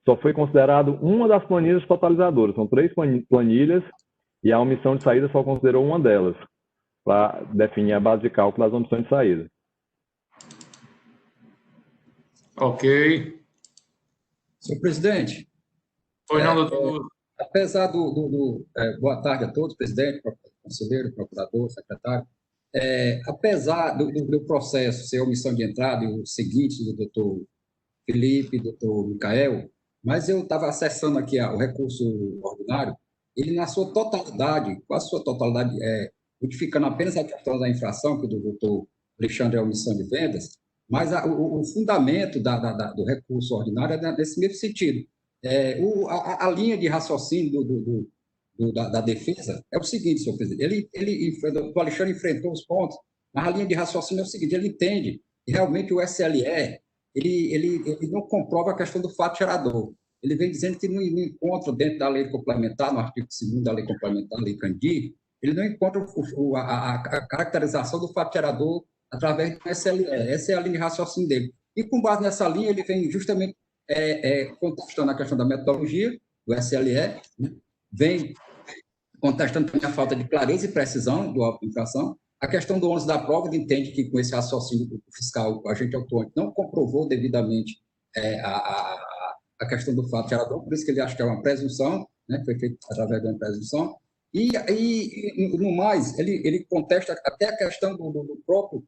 G: só foi considerado uma das planilhas totalizadoras. São 3 planilhas e a omissão de saída só considerou uma delas, para definir a base de cálculo das omissões de saída.
A: Ok.
E: Senhor presidente.
A: Pois não, doutor.
E: Apesar boa tarde a todos, presidente, conselheiro, procurador, secretário. Apesar do processo ser omissão de entrada e o seguinte do doutor Felipe, doutor Micael, Mas eu estava acessando aqui o recurso ordinário, ele na sua totalidade, quase a sua totalidade, modificando apenas a questão da inflação, que o doutor Alexandre é a omissão de vendas, mas o fundamento do recurso ordinário é nesse mesmo sentido. A linha de raciocínio da defesa é o seguinte, senhor presidente, o Alexandre enfrentou os pontos, mas a linha de raciocínio é o seguinte, ele entende que realmente o SLE ele não comprova a questão do fato gerador. Ele vem dizendo que não encontra dentro da lei complementar, no artigo 2º da lei complementar, lei Candir, ele não encontra a caracterização do fato gerador através do SLE. Essa é a linha de raciocínio dele. E, com base nessa linha, ele vem justamente contestando a questão da metodologia do SLE, né? Vem contestando também a falta de clareza e precisão do auto-infração, a questão do ônus da prova, ele entende que com esse raciocínio fiscal, o agente autuante não comprovou devidamente a questão do fato gerador, por isso que ele acha que é uma presunção, né, que foi feito através de uma presunção, e no mais, ele contesta até a questão do próprio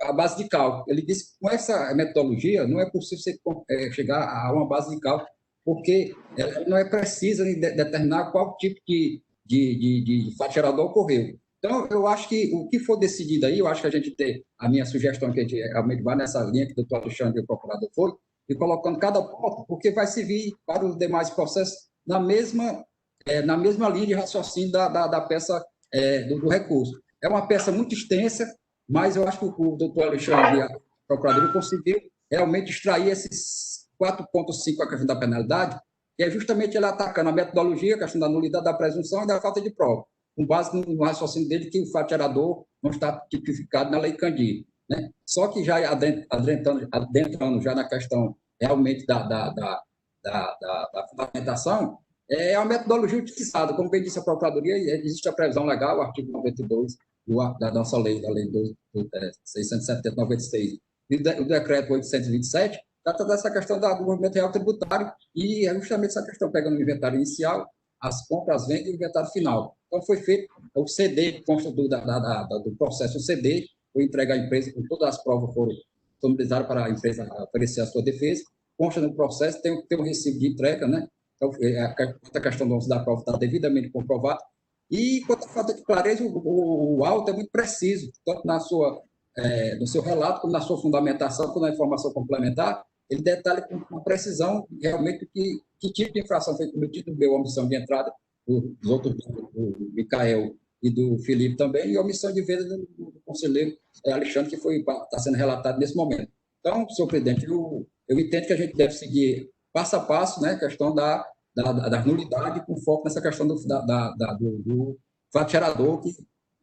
E: a base de cálculo. Ele diz que com essa metodologia não é possível você chegar a uma base de cálculo, porque ela não é precisa determinar qual tipo de fato gerador ocorreu. Então, eu acho que o que for decidido aí, eu acho que a gente tem, a minha sugestão que a gente realmente vai nessa linha que o doutor Alexandre e o procurador foi, e colocando cada ponto, porque vai servir para os demais processos na mesma linha de raciocínio da peça do recurso. É uma peça muito extensa, mas eu acho que o doutor Alexandre e a procuradora conseguiu realmente extrair esses 4,5 a questão da penalidade, que é justamente ele atacando a metodologia, a questão da nulidade da presunção e da falta de prova, com base no raciocínio dele que o fato gerador não está tipificado na lei Candir, né? Só que já adentrando já na questão realmente da fundamentação, é uma metodologia utilizada. Como bem disse a Procuradoria, existe a previsão legal, o artigo 92 da nossa lei, da lei 670/96, e o decreto 827, trata dessa questão do movimento real tributário, e é justamente essa questão, pegando o inventário inicial, as compras, as vendas e o inventário final. Então, foi feito o CD, que consta do processo, o CD, foi entregue à empresa, com todas as provas foram disponibilizadas para a empresa oferecer a sua defesa, consta no processo, tem um recibo de entrega, né? Então, a questão do uso da prova está devidamente comprovada. E, quanto à falta de clareza, o auto é muito preciso, tanto no seu relato, como na sua fundamentação, como na informação complementar, ele detalha com precisão realmente que tipo de infração foi cometido, deu omissão de entrada dos outros, do Micael e do Felipe também, e omissão de venda do conselheiro Alexandre, que está sendo relatado nesse momento. Então, senhor presidente, eu entendo que a gente deve seguir passo a passo, né, a questão da nulidade, com foco nessa questão do fato gerador, que,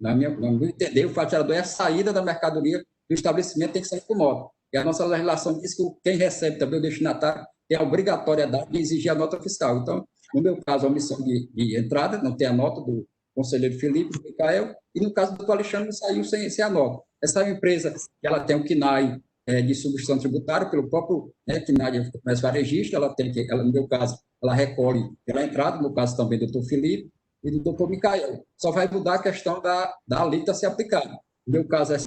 E: no meu entender, o fato gerador é a saída da mercadoria do estabelecimento, tem que sair com nota. E a nossa legislação diz que quem recebe também, o destinatário, tem a obrigatoriedade de exigir a nota fiscal. Então, no meu caso, a omissão de entrada, não tem a nota do conselheiro Felipe, do Micael, e no caso do Alexandre, não saiu sem a nota. Essa é uma empresa que ela tem o CNAE de substituição tributária, pelo próprio CNAE de comércio varejista, no meu caso, ela recolhe pela entrada, no caso também do doutor Felipe e do doutor Micael. Só vai mudar a questão da alíquota a ser aplicada. No meu caso, é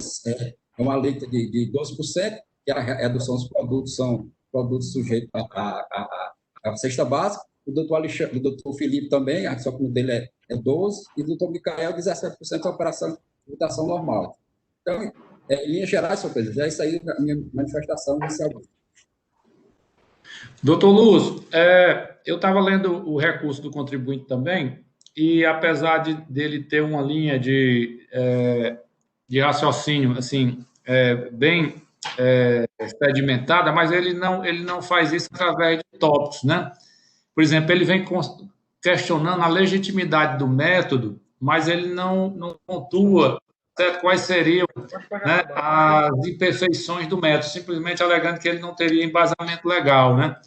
E: uma alíquota de 12%, que a redução dos produtos são produtos sujeitos à cesta básica. O doutor Felipe também, só que o dele é 12%, e o doutor Micael, 17% da operação de tributação normal. Então, em linhas gerais, senhor presidente, é isso aí a minha manifestação inicial.
A: Doutor Lúcio, eu estava lendo o recurso do contribuinte também, e apesar dele ter uma linha de raciocínio assim, bem sedimentada, mas ele não faz isso através de tópicos, né? Por exemplo, ele vem questionando a legitimidade do método, mas ele não pontua, certo, quais seriam, né, as imperfeições do método, simplesmente alegando que ele não teria embasamento legal, né?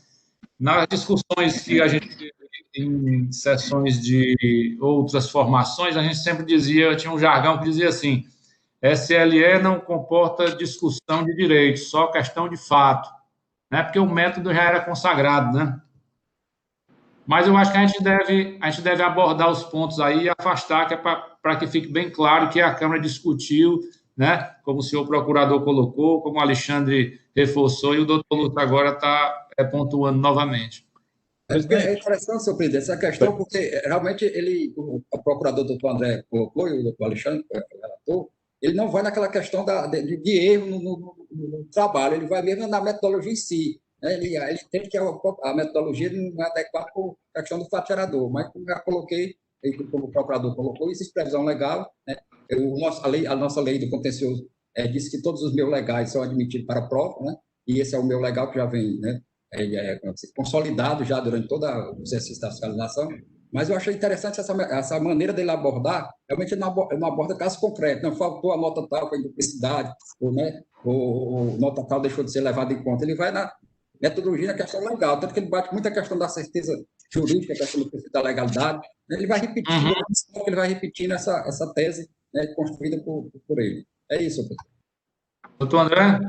A: Nas discussões que a gente teve em sessões de outras formações, a gente sempre tinha um jargão que dizia assim: SLE não comporta discussão de direito, só questão de fato, né? Porque o método já era consagrado, né? Mas eu acho que a gente deve abordar os pontos aí e afastar, que é para que fique bem claro que a Câmara discutiu, né? Como o senhor procurador colocou, como o Alexandre reforçou, e o doutor Lúcio agora está pontuando novamente.
E: É interessante, senhor presidente, essa questão, porque realmente o procurador doutor André colocou, e o doutor Alexandre, o relator, ele não vai naquela questão de erro no trabalho, ele vai mesmo na metodologia em si. Né? Ele entende que a metodologia não é adequada para a questão do fato gerador, mas como já coloquei, como o procurador colocou, existe previsão legal, né? A nossa lei do contencioso diz que todos os meus legais são admitidos para a prova, né? E esse é o meu legal que já vem, né? Consolidado já durante todo o exercício da fiscalização, mas eu achei interessante essa maneira dele abordar. Realmente ele não aborda caso concreto, não faltou a nota tal com a duplicidade, ou nota tal deixou de ser levada em conta. Ele vai na metodologia, na questão legal, tanto que ele bate muita questão da certeza jurídica, a questão do princípio da legalidade. Ele vai repetindo essa tese, né, construída por ele. É isso, professor.
A: Doutor André?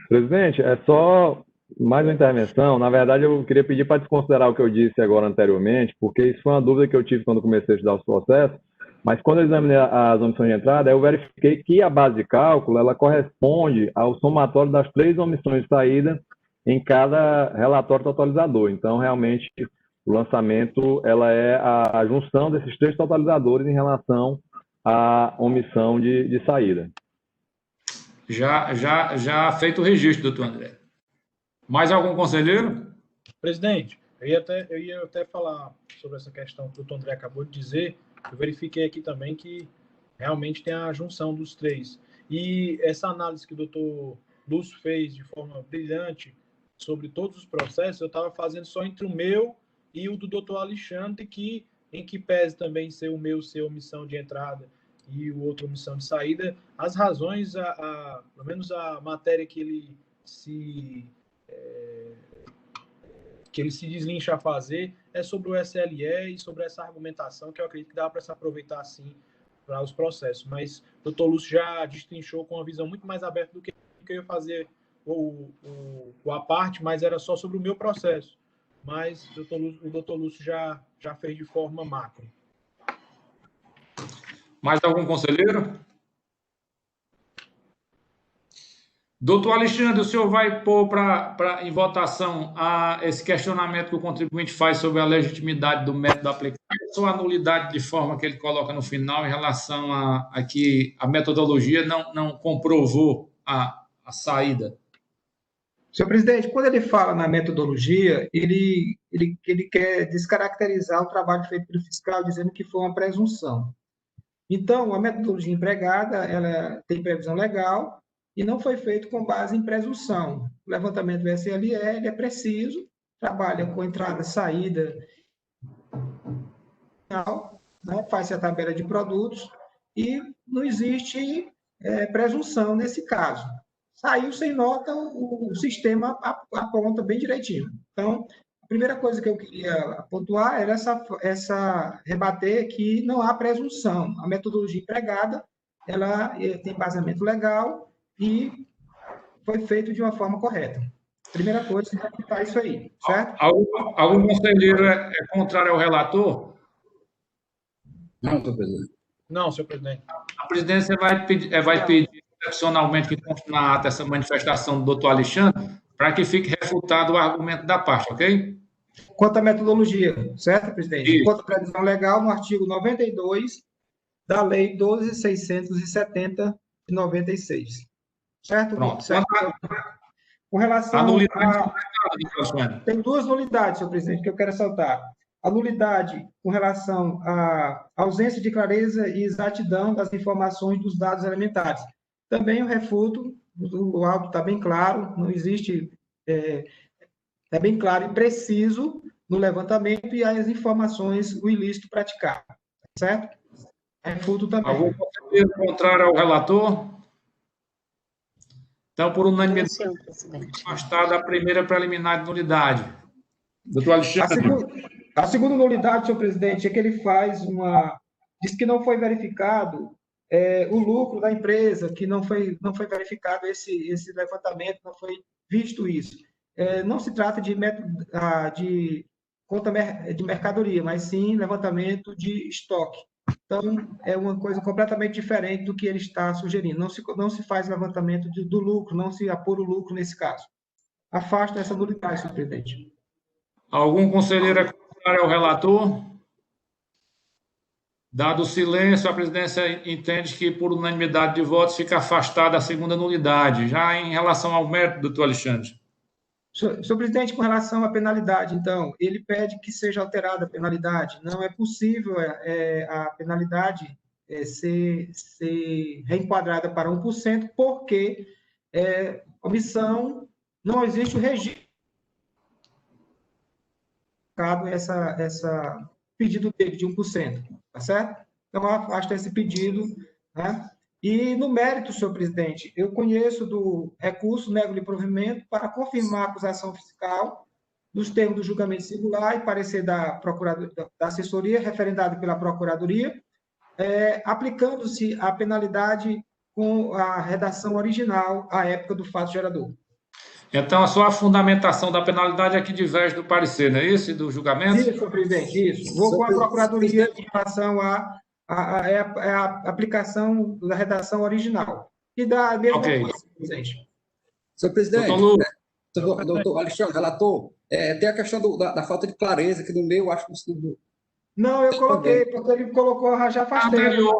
G: Presidente, é só mais uma intervenção. Na verdade, eu queria pedir para desconsiderar o que eu disse agora anteriormente, porque isso foi uma dúvida que eu tive quando comecei a estudar os processos, mas quando eu examinei as omissões de entrada, eu verifiquei que a base de cálculo ela corresponde ao somatório das 3 omissões de saída em cada relatório totalizador. Então, realmente, o lançamento ela é a junção desses 3 totalizadores em relação à omissão de saída.
A: Já feito o registro, doutor André. Mais algum conselheiro?
H: Presidente, eu ia até falar sobre essa questão que o doutor André acabou de dizer. Eu verifiquei aqui também que realmente tem a junção dos 3. E essa análise que o doutor Lúcio fez de forma brilhante sobre todos os processos, eu estava fazendo só entre o meu e o do doutor Alexandre, em que pese também ser o meu ser omissão de entrada e o outro omissão de saída, as razões, pelo menos a matéria que ele se deslincha a fazer é sobre o SLE e sobre essa argumentação que eu acredito que dá para se aproveitar assim para os processos. Mas o doutor Lúcio já destrinchou com uma visão muito mais aberta do que eu ia fazer a parte, mas era só sobre o meu processo. Mas o doutor Lúcio já fez de forma macro.
A: Mais algum conselheiro? Doutor Alexandre, o senhor vai pôr em votação esse questionamento que o contribuinte faz sobre a legitimidade do método aplicado ou a nulidade de forma que ele coloca no final em relação a que a metodologia não comprovou a saída?
C: Senhor presidente, quando ele fala na metodologia, ele quer descaracterizar o trabalho feito pelo fiscal, dizendo que foi uma presunção. Então, a metodologia empregada, ela tem previsão legal e não foi feito com base em presunção. O levantamento do SLE ele é preciso, trabalha com entrada, saída, né? Faz-se a tabela de produtos e não existe presunção nesse caso. Saiu sem nota, o sistema aponta bem direitinho. Então, a primeira coisa que eu queria pontuar era rebater que não há presunção. A metodologia empregada, ela tem embasamento legal e foi feito de uma forma correta. Primeira coisa, é isso aí, certo?
A: Algum conselheiro é contrário ao relator?
E: Não, senhor presidente.
H: Não, senhor presidente.
A: A presidência vai pedir excepcionalmente que conste na ata essa manifestação do doutor Alexandre para que fique refutado o argumento da parte, ok?
C: Quanto à metodologia, certo, presidente?
A: Isso.
C: Quanto à previsão legal, no artigo 92 da Lei 12.670 de 96. Certo?
A: Pronto.
C: Certo. Com relação
A: a nulidade
C: tem 2 nulidades, senhor presidente, que eu quero ressaltar. A nulidade com relação à ausência de clareza e exatidão das informações dos dados elementares. Também o refuto, o auto está bem claro, não existe, é bem claro e preciso no levantamento e as informações, o ilícito praticado, certo? Refuto também.
A: Algum conselheiro contrário ao relator? Então, por unanimidade, constada a primeira preliminar de nulidade. Doutor Alexandre.
C: A segunda nulidade, senhor presidente, é que ele diz que não foi verificado o lucro da empresa, que não foi verificado esse levantamento, não foi visto isso. Não se trata de conta de mercadoria, mas sim levantamento de estoque. Então, é uma coisa completamente diferente do que ele está sugerindo. Não se faz levantamento do lucro, não se apura o lucro nesse caso. afasta essa nulidade, senhor presidente.
A: Algum conselheiro é contrário ao relator? Dado o silêncio, a presidência entende que, por unanimidade de votos, fica afastada a segunda nulidade. Já em relação ao mérito, doutor Alexandre.
C: Senhor presidente, com relação à penalidade, então, ele pede que seja alterada a penalidade. Não é possível a penalidade ser reenquadrada para 1%, porque omissão, não existe o registro. Essa pedido dele de 1%, tá certo? Então, afasta esse pedido, né? E, no mérito, senhor presidente, eu conheço do recurso, nego-lhe provimento para confirmar a acusação fiscal nos termos do julgamento singular e parecer da assessoria, referendado pela Procuradoria, aplicando-se a penalidade com a redação original à época do fato gerador.
A: Então, a sua fundamentação da penalidade é que diverge do parecer, não é isso? E do julgamento?
C: Isso, senhor presidente, isso. Vou com a Procuradoria em relação à aplicação da redação original. E da mesma coisa, presidente.
E: Senhor presidente, doutor Alexandre, relator, tem a questão da falta de clareza, que no meio, acho que...
C: Não, eu coloquei, porque ele colocou, já afastei. Eu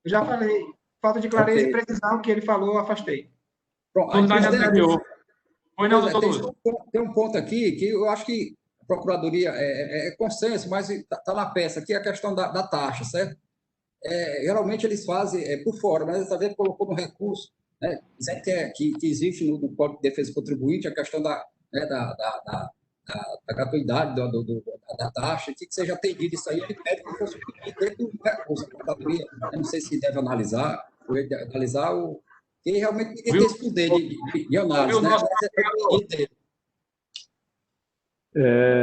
C: já falei. Falta de clareza e precisão que ele falou, afastei.
E: Pronto, tem um ponto aqui que eu acho que a Procuradoria é consenso, mas está na peça, que é a questão da taxa, certo? Geralmente eles fazem por fora, mas dessa vez colocou no recurso, né, dizendo que existe no Código de Defesa do Contribuinte a questão da gratuidade da taxa, que seja atendido isso aí, ele pede que fosse dentro do recurso. A Procuradoria, eu não sei se deve analisar o... que realmente ninguém tem esse poder de análise, né?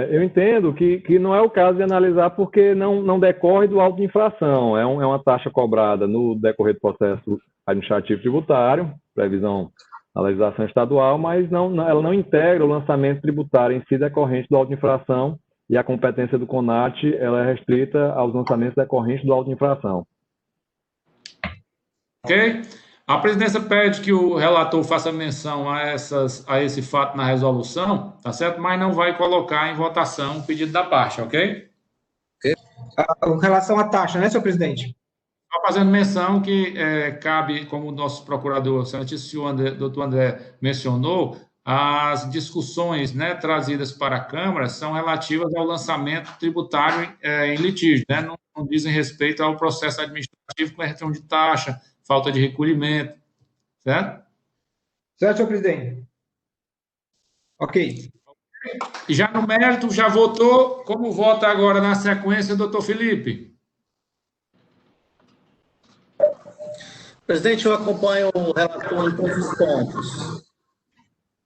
G: Eu entendo que não é o caso de analisar porque não decorre do auto de infração. É uma taxa cobrada no decorrer do processo administrativo tributário, previsão da legislação estadual, mas ela não integra o lançamento tributário em si decorrente do auto de infração, e a competência do CONAT ela é restrita aos lançamentos decorrentes do auto de infração.
A: Ok? A presidência pede que o relator faça menção a esse fato na resolução, tá certo? Mas não vai colocar em votação o pedido da parte, ok?
C: Com relação à taxa, né, senhor presidente?
A: Só fazendo menção que cabe, como o nosso procurador, o doutor André mencionou, as discussões, né, trazidas para a Câmara são relativas ao lançamento tributário em litígio, né? Não dizem respeito ao processo administrativo com questão de taxa, falta de recolhimento, certo?
C: Certo, senhor presidente. Ok.
A: E já no mérito, já votou. Como vota agora na sequência, doutor Felipe?
F: Presidente, eu acompanho o relator em todos os pontos.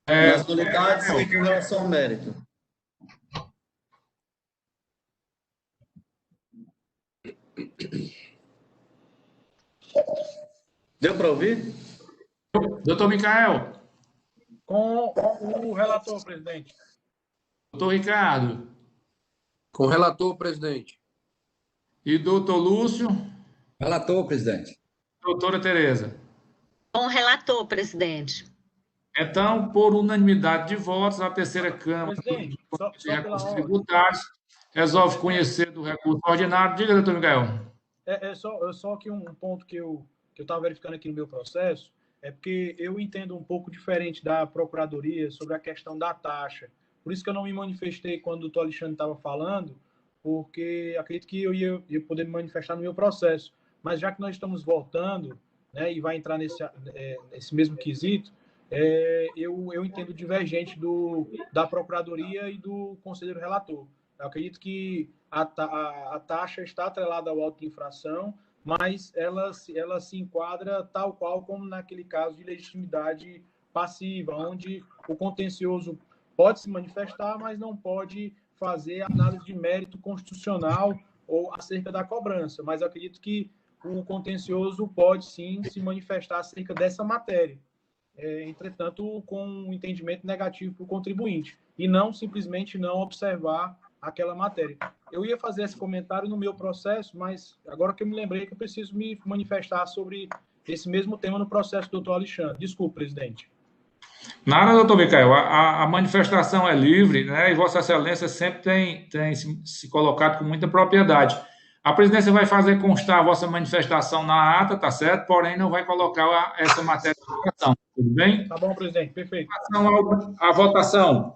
F: Nas nulidades e com relação ao mérito. Deu para ouvir?
A: Doutor Micael.
H: Com o relator, presidente.
A: Doutor Ricardo.
I: Com o relator, presidente.
A: E doutor Lúcio.
E: Relator, presidente.
A: Doutora Tereza.
D: Com o relator, presidente.
A: Então, por unanimidade de votos, a terceira Câmara
H: de
A: Recursos Tributários resolve conhecer do recurso ordinário. Diga, doutor Miguel.
H: Só que um ponto que eu estava verificando aqui no meu processo é porque eu entendo um pouco diferente da Procuradoria sobre a questão da taxa. Por isso que eu não me manifestei quando o doutor Alexandre estava falando, porque acredito que eu ia poder me manifestar no meu processo. Mas já que nós estamos voltando, né, e vai entrar nesse mesmo quesito, eu entendo divergente da Procuradoria e do conselheiro relator. Eu acredito que a taxa está atrelada ao auto de infração, mas ela se enquadra tal qual como naquele caso de legitimidade passiva, onde o contencioso pode se manifestar, mas não pode fazer análise de mérito constitucional ou acerca da cobrança. Mas eu acredito que o contencioso pode sim se manifestar acerca dessa matéria. Entretanto, com um entendimento negativo para o contribuinte, e não simplesmente não observar aquela matéria. Eu ia fazer esse comentário no meu processo, mas agora que eu me lembrei que eu preciso me manifestar sobre esse mesmo tema no processo do doutor Alexandre. Desculpe, presidente.
A: Nada, doutor Micael, a manifestação é livre, né? E Vossa Excelência sempre tem se colocado com muita propriedade. A presidência vai fazer constar a vossa manifestação na ata, tá certo? Porém, não vai colocar essa matéria em votação, tudo bem?
H: Tá bom, presidente, perfeito.
A: A votação.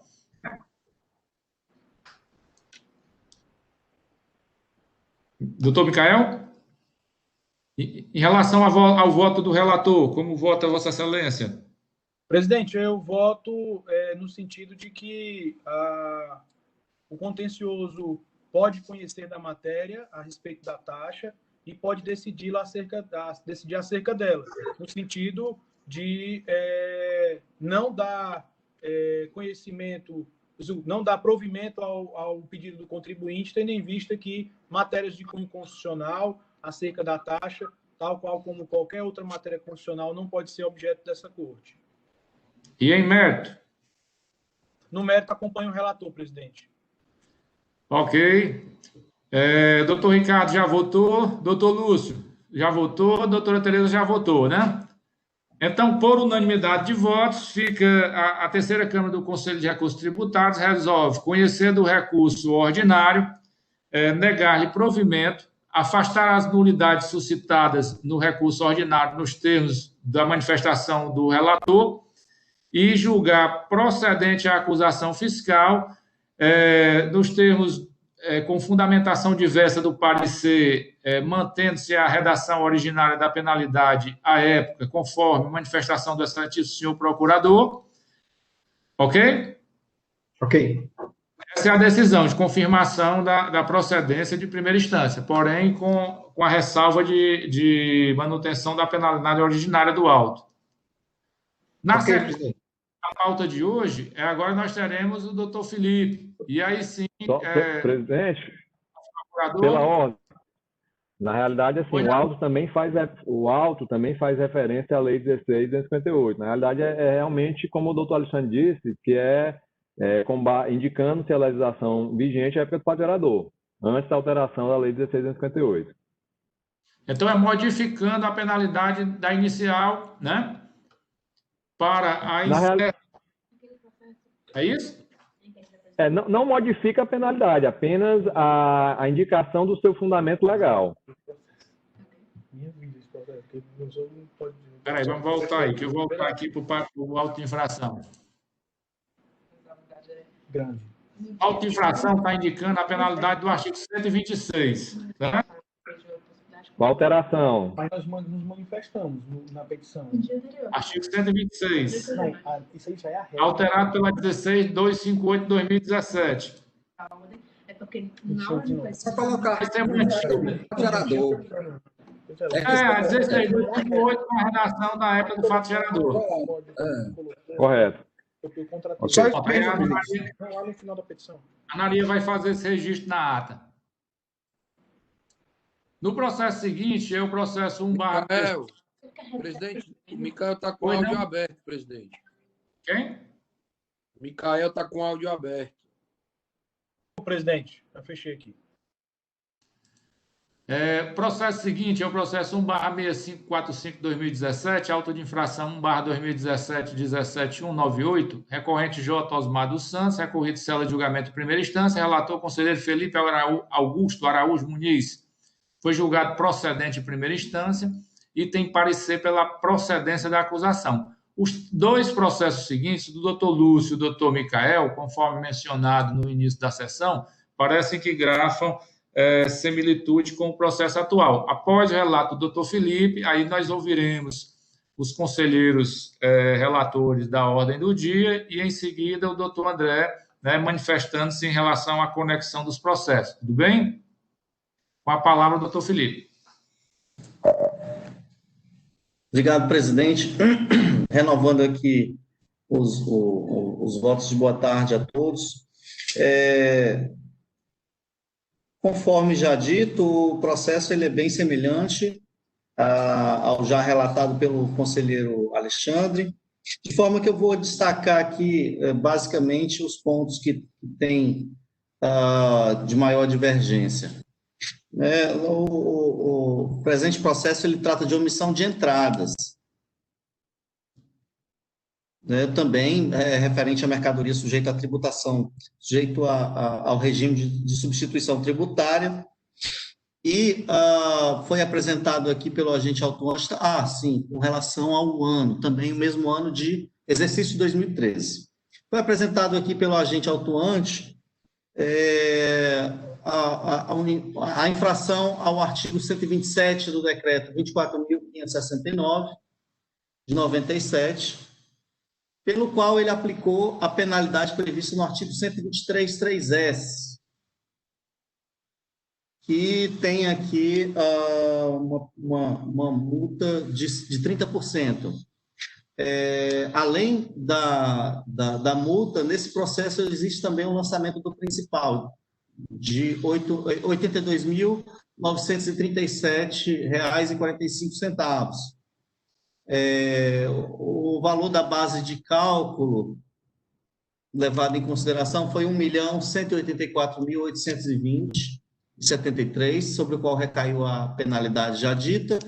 A: Doutor Micael? Em relação ao voto do relator, como vota Vossa Excelência?
H: Presidente, eu voto no sentido de que o contencioso pode conhecer da matéria a respeito da taxa e pode decidir acerca dela, no sentido de não dar conhecimento, não dar provimento ao pedido do contribuinte, tendo em vista que matérias de cunho constitucional acerca da taxa, tal qual como qualquer outra matéria constitucional, não pode ser objeto dessa corte.
A: E em mérito?
H: No mérito, acompanho o relator, presidente.
A: Ok. Doutor Ricardo já votou, doutor Lúcio já votou, doutora Tereza já votou, né? Então, por unanimidade de votos, fica a terceira Câmara do Conselho de Recursos Tributários resolve conhecer do recurso ordinário, negar-lhe provimento, afastar as nulidades suscitadas no recurso ordinário nos termos da manifestação do relator e julgar procedente a acusação fiscal nos termos com fundamentação diversa do parecer, mantendo-se a redação originária da penalidade à época, conforme manifestação do excelentíssimo senhor procurador. Ok?
C: Ok.
A: Essa é a decisão de confirmação da procedência de primeira instância, porém com a ressalva de manutenção da penalidade originária do auto. Na sequência, a pauta de hoje, agora nós teremos o doutor Felipe. E aí sim...
G: Presidente, pela ordem. Na realidade, assim, o auto também faz referência à Lei 16.258. Na realidade, realmente, como o doutor Alexandre disse, que indicando se a legislação vigente é a época do fato gerador, antes da alteração da Lei 16.258.
A: Então, é modificando a penalidade da inicial, né? Para a inserção. É isso?
G: Não modifica a penalidade, apenas a indicação do seu fundamento legal.
A: Espera aí, vamos voltar aí, que eu vou voltar aqui para o auto de infração. O auto de infração está indicando a penalidade do artigo 126. Tá?
G: Qual alteração?
H: Mas nós nos manifestamos na petição.
A: Artigo 126.
H: Não, isso aí já é a regra.
A: Alterado pela 16.258/2017.
J: É porque na hora de
E: Só colocar gerador.
A: A 16.258 com a redação da época do fato gerador.
G: Correto.
H: Só isso mesmo, lá no final da petição.
A: A Maria vai fazer esse registro na ata. No processo seguinte, é o processo 1/...
I: Presidente, o Micael está com o áudio aberto, presidente.
A: Quem?
I: O Micael está com o áudio aberto.
H: Presidente, já fechei aqui.
A: Processo seguinte é o processo 1/6545/2017, auto de infração 1/2017-17198, recorrente J. Osmar dos Santos, recorrido cela de julgamento de primeira instância, relator conselheiro Felipe Augusto Araújo Muniz. Foi julgado procedente em primeira instância e tem parecer pela procedência da acusação. Os dois processos seguintes, do doutor Lúcio e do doutor Micael, conforme mencionado no início da sessão, parecem que grafam similitude com o processo atual. Após o relato do doutor Felipe, aí nós ouviremos os conselheiros relatores da ordem do dia e, em seguida, o doutor André, manifestando-se em relação à conexão dos processos. Tudo bem? Com a palavra, doutor Felipe.
F: Obrigado, presidente. Renovando aqui os votos de boa tarde a todos. Conforme já dito, o processo ele é bem semelhante ao já relatado pelo conselheiro Alexandre, de forma que eu vou destacar aqui, basicamente, os pontos que têm de maior divergência. O presente processo ele trata de omissão de entradas. né, também referente à mercadoria sujeita à tributação, sujeito ao regime de substituição tributária, e foi apresentado aqui pelo agente autuante, sim, com relação ao ano, também o mesmo ano de exercício de 2013. Foi apresentado aqui pelo agente autuante a infração ao artigo 127 do decreto 24.569, de 97, pelo qual ele aplicou a penalidade prevista no artigo 123.3s, que tem aqui uma multa de 30%. Além da multa, nesse processo existe também o lançamento do principal, de R$ 82.937,45. O valor da base de cálculo levado em consideração foi R$ 1.184.820,73, sobre o qual recaiu a penalidade já dita,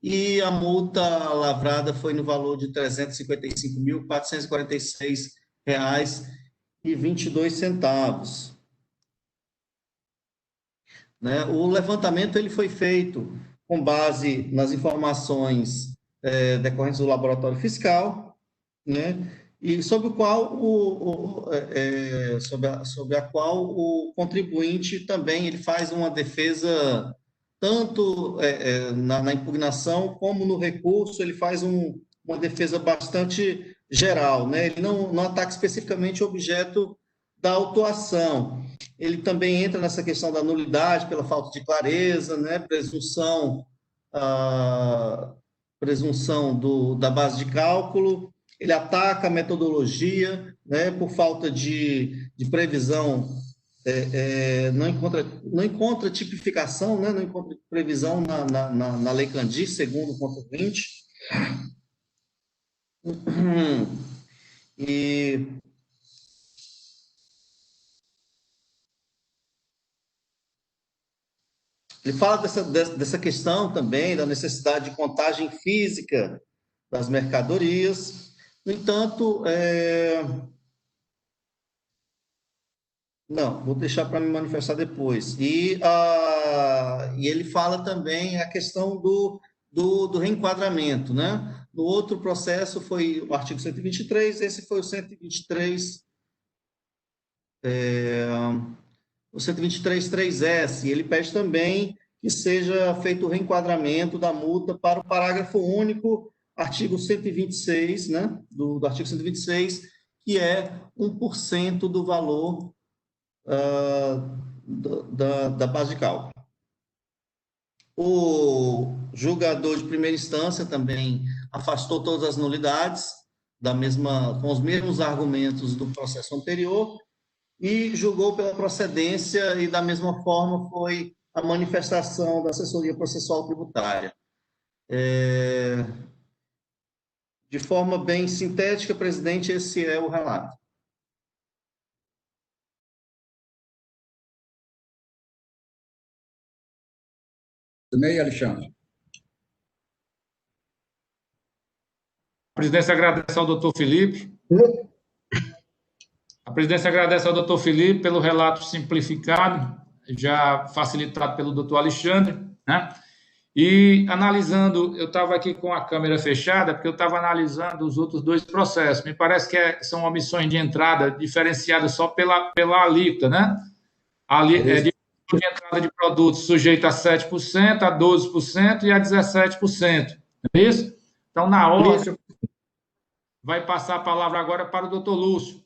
F: e a multa lavrada foi no valor de R$ 355.446,22. Né? O levantamento ele foi feito com base nas informações decorrentes do laboratório fiscal, né? E sobre a qual o contribuinte também ele faz uma defesa, tanto na impugnação como no recurso, ele faz uma defesa bastante geral, né? Ele não ataca especificamente o objeto da autuação. Ele também entra nessa questão da nulidade pela falta de clareza, né? Presunção da base de cálculo. Ele ataca a metodologia, né? Por falta de previsão, não encontra tipificação, né? Não encontra previsão na Lei Candir, segundo o contribuinte. E ele fala dessa questão também, da necessidade de contagem física das mercadorias. No entanto, não, vou deixar para me manifestar depois. E ele fala também a questão do reenquadramento, né? No outro processo foi o artigo 123, esse foi o 123, o 123.3s, e ele pede também que seja feito o reenquadramento da multa para o parágrafo único, artigo 126, né, do artigo 126, que é 1% do valor da base de cálculo. O julgador de primeira instância também afastou todas as nulidades, com os mesmos argumentos do processo anterior, e julgou pela procedência, e da mesma forma foi a manifestação da assessoria processual tributária. De forma bem sintética, presidente, esse é o relato.
E: Também, Alexandre.
A: A presidência agradece ao doutor Felipe. A presidência agradece ao doutor Felipe pelo relato simplificado, já facilitado pelo doutor Alexandre, né? E analisando, eu estava aqui com a câmera fechada, porque eu estava analisando os outros dois processos. Me parece que são omissões de entrada diferenciadas só pela alíquota, né? De entrada de produtos sujeito a 7%, a 12% e a 17%. É isso? Então, na ordem, vai passar a palavra agora para o doutor Lúcio.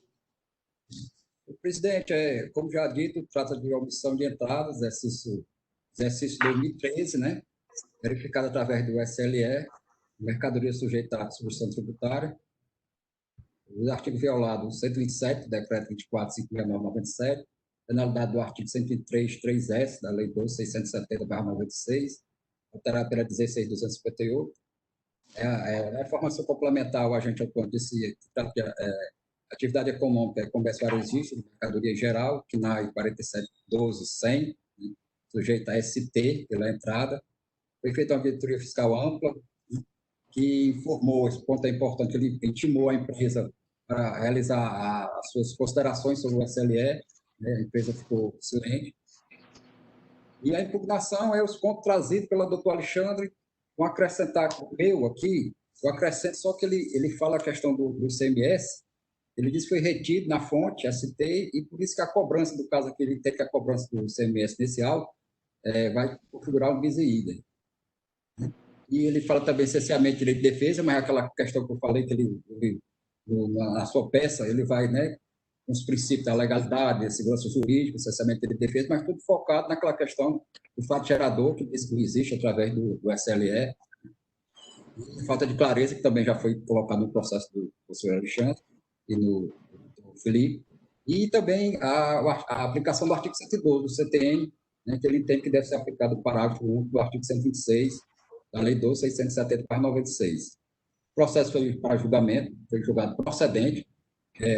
E: Presidente, como já dito, trata de omissão de entradas, exercício 2013, né? Verificado através do SLE, mercadoria sujeita à distribuição tributária. O artigo violado, 127, decreto 24.569/97, penalidade do artigo 123.3s da Lei 12.670/96, alterada pela 16.258. A informação complementar, o agente atuante disse atividade econômica e comercial registro de mercadoria geral, CNAE 47.12.100, sujeita a ST pela entrada. Foi feita uma auditoria fiscal ampla, que informou, esse ponto é importante, ele intimou a empresa para realizar as suas considerações sobre o SLE, né? A empresa ficou silente. E a impugnação é os pontos trazidos pelo doutor Alexandre, com acrescentar o meu aqui, eu acrescento só que ele fala a questão do ICMS, ele diz que foi retido na fonte, ST, e por isso que a cobrança, do caso aqui, ele tem que a cobrança do ICMS nesse auto vai configurar um bis e idem. E ele fala também essencialmente direito de defesa, mas aquela questão que eu falei, que na sua peça, ele vai, né, com os princípios da legalidade, da segurança jurídica, essencialmente direito de defesa, mas tudo focado naquela questão do fato gerador, que diz que existe através do SLE, e falta de clareza, que também já foi colocado no processo do professor Alexandre e do Felipe, e também a aplicação do artigo 112 do CTN, né, que ele entende que deve ser aplicado o parágrafo 1 do artigo 126 da Lei 12.670/96. O processo foi para julgamento, foi julgado procedente.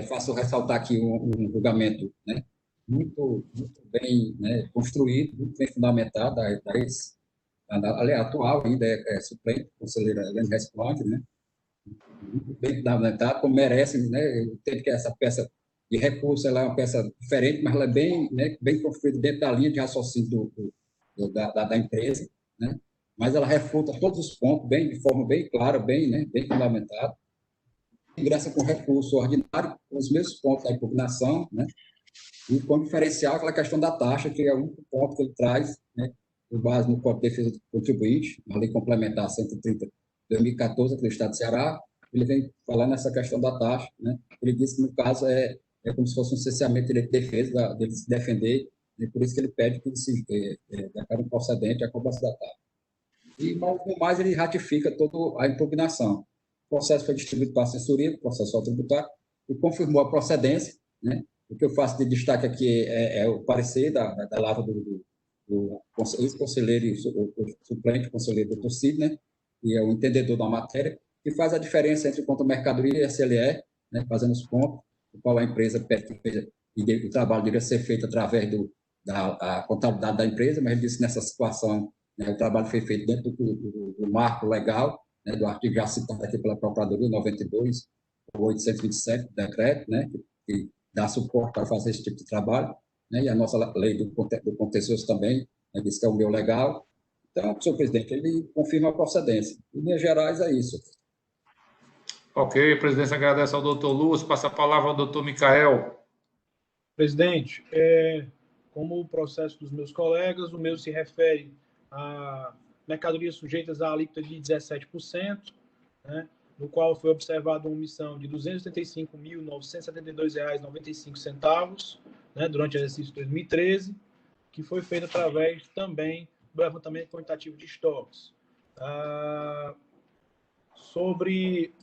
E: Faço ressaltar aqui um julgamento, né, muito bem, né, construído, muito bem fundamentado, a lei atual ainda suplente, a conselheira Helene responde, né, muito bem fundamentado, como merece, né, eu entendo que essa peça de recurso ela é uma peça diferente, mas ela é bem, né, bem construída dentro da linha de raciocínio da empresa, né, mas ela refuta todos os pontos de forma bem clara, bem, né, bem fundamentada. Ingressa com recurso ordinário, com os mesmos pontos da impugnação, né, e com diferencial aquela questão da taxa, que é o único ponto que ele traz, né, com base no Código de Defesa do Contribuinte, na Lei Complementar 130 de 2014, aqui do Estado do Ceará, ele vem falando nessa questão da taxa, né, ele diz que, no caso, é como se fosse um cerceamento de direito de defesa, dele se defender, e por isso que ele pede que ele se declare procedente a cobrança da taxa. E, no mais, ele ratifica toda a impugnação. O processo foi distribuído para a assessoria, o processo tributário, e confirmou a procedência, né? O que eu faço de destaque aqui é o parecer da lavra do ex-conselheiro e suplente conselheiro Dr. Sidney, que é o entendedor da matéria, que faz a diferença entre conta mercadoria e SLE, né? Fazendo os pontos, o qual a empresa pede que o trabalho deveria ser feito através da contabilidade da empresa, mas ele disse que nessa situação, né, o trabalho foi feito dentro do marco legal, né, do artigo já citado aqui pela Procuradoria 92, ou 827 do decreto, né, que dá suporte para fazer esse tipo de trabalho, né, e a nossa lei do contencioso também, né, diz que é o meu legal. Então, senhor presidente, ele confirma a procedência. Em linhas gerais, é isso.
A: Ok, a presidência agradece ao doutor Lúcio. Passa a palavra ao doutor Micael.
H: Presidente, como o processo dos meus colegas, o meu se refere a mercadorias sujeitas à alíquota de 17%, né, no qual foi observada uma omissão de R$ 285.972,95, né, durante o exercício 2013, que foi feita através também do levantamento quantitativo de estoques. Sobre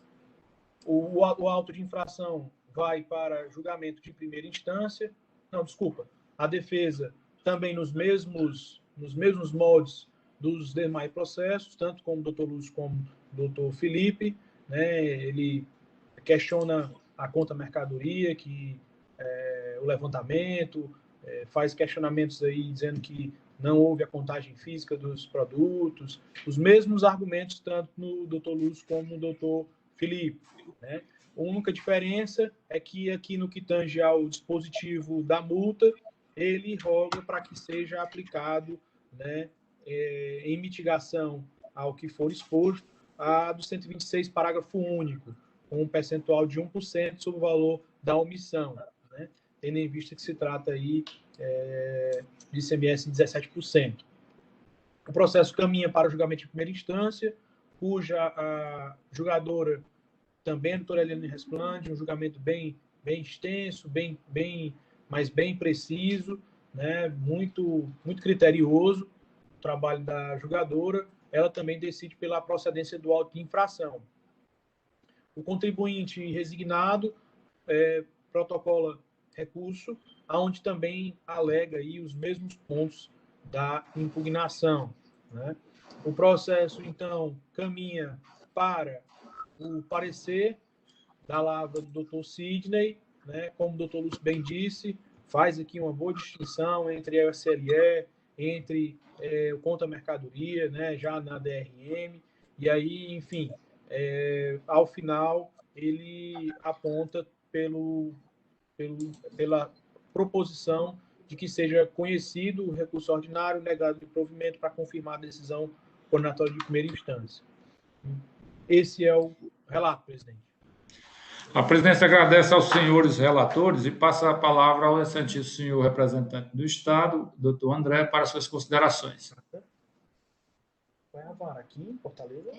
H: o auto de infração, vai para julgamento de primeira instância. Não, desculpa. A defesa também nos mesmos moldes dos demais processos, tanto como o doutor Lúcio como o doutor Felipe, né? Ele questiona a conta mercadoria, o levantamento, faz questionamentos aí dizendo que não houve a contagem física dos produtos, os mesmos argumentos tanto no doutor Lúcio como no doutor Felipe, né? A única diferença é que aqui no que tange ao dispositivo da multa, ele roga para que seja aplicado, né, em mitigação ao que for exposto, a do 126, parágrafo único, com um percentual de 1% sobre o valor da omissão, né, tendo em vista que se trata aí de ICMS de 17%. O processo caminha para o julgamento de primeira instância, cuja a julgadora também a doutora Helene responde, um julgamento bem extenso, mas bem preciso, né? Muito criterioso o trabalho da julgadora. Ela também decide pela procedência do auto de infração. O contribuinte resignado protocola recurso, onde também alega aí os mesmos pontos da impugnação, né? O processo, então, caminha para o parecer da lavra do Dr. Sidney, né, como o Dr. Lúcio bem disse, faz aqui uma boa distinção entre a SLE, entre o conta mercadoria, né, já na DRM, e aí, enfim, ao final, ele aponta pela proposição de que seja conhecido o recurso ordinário negado de provimento para confirmar a decisão condenatória de primeira instância. Esse é o relato, presidente.
A: A presidência agradece aos senhores relatores e passa a palavra ao excelentíssimo senhor representante do Estado, doutor André, para suas considerações.
H: Vai a vara aqui em Fortaleza?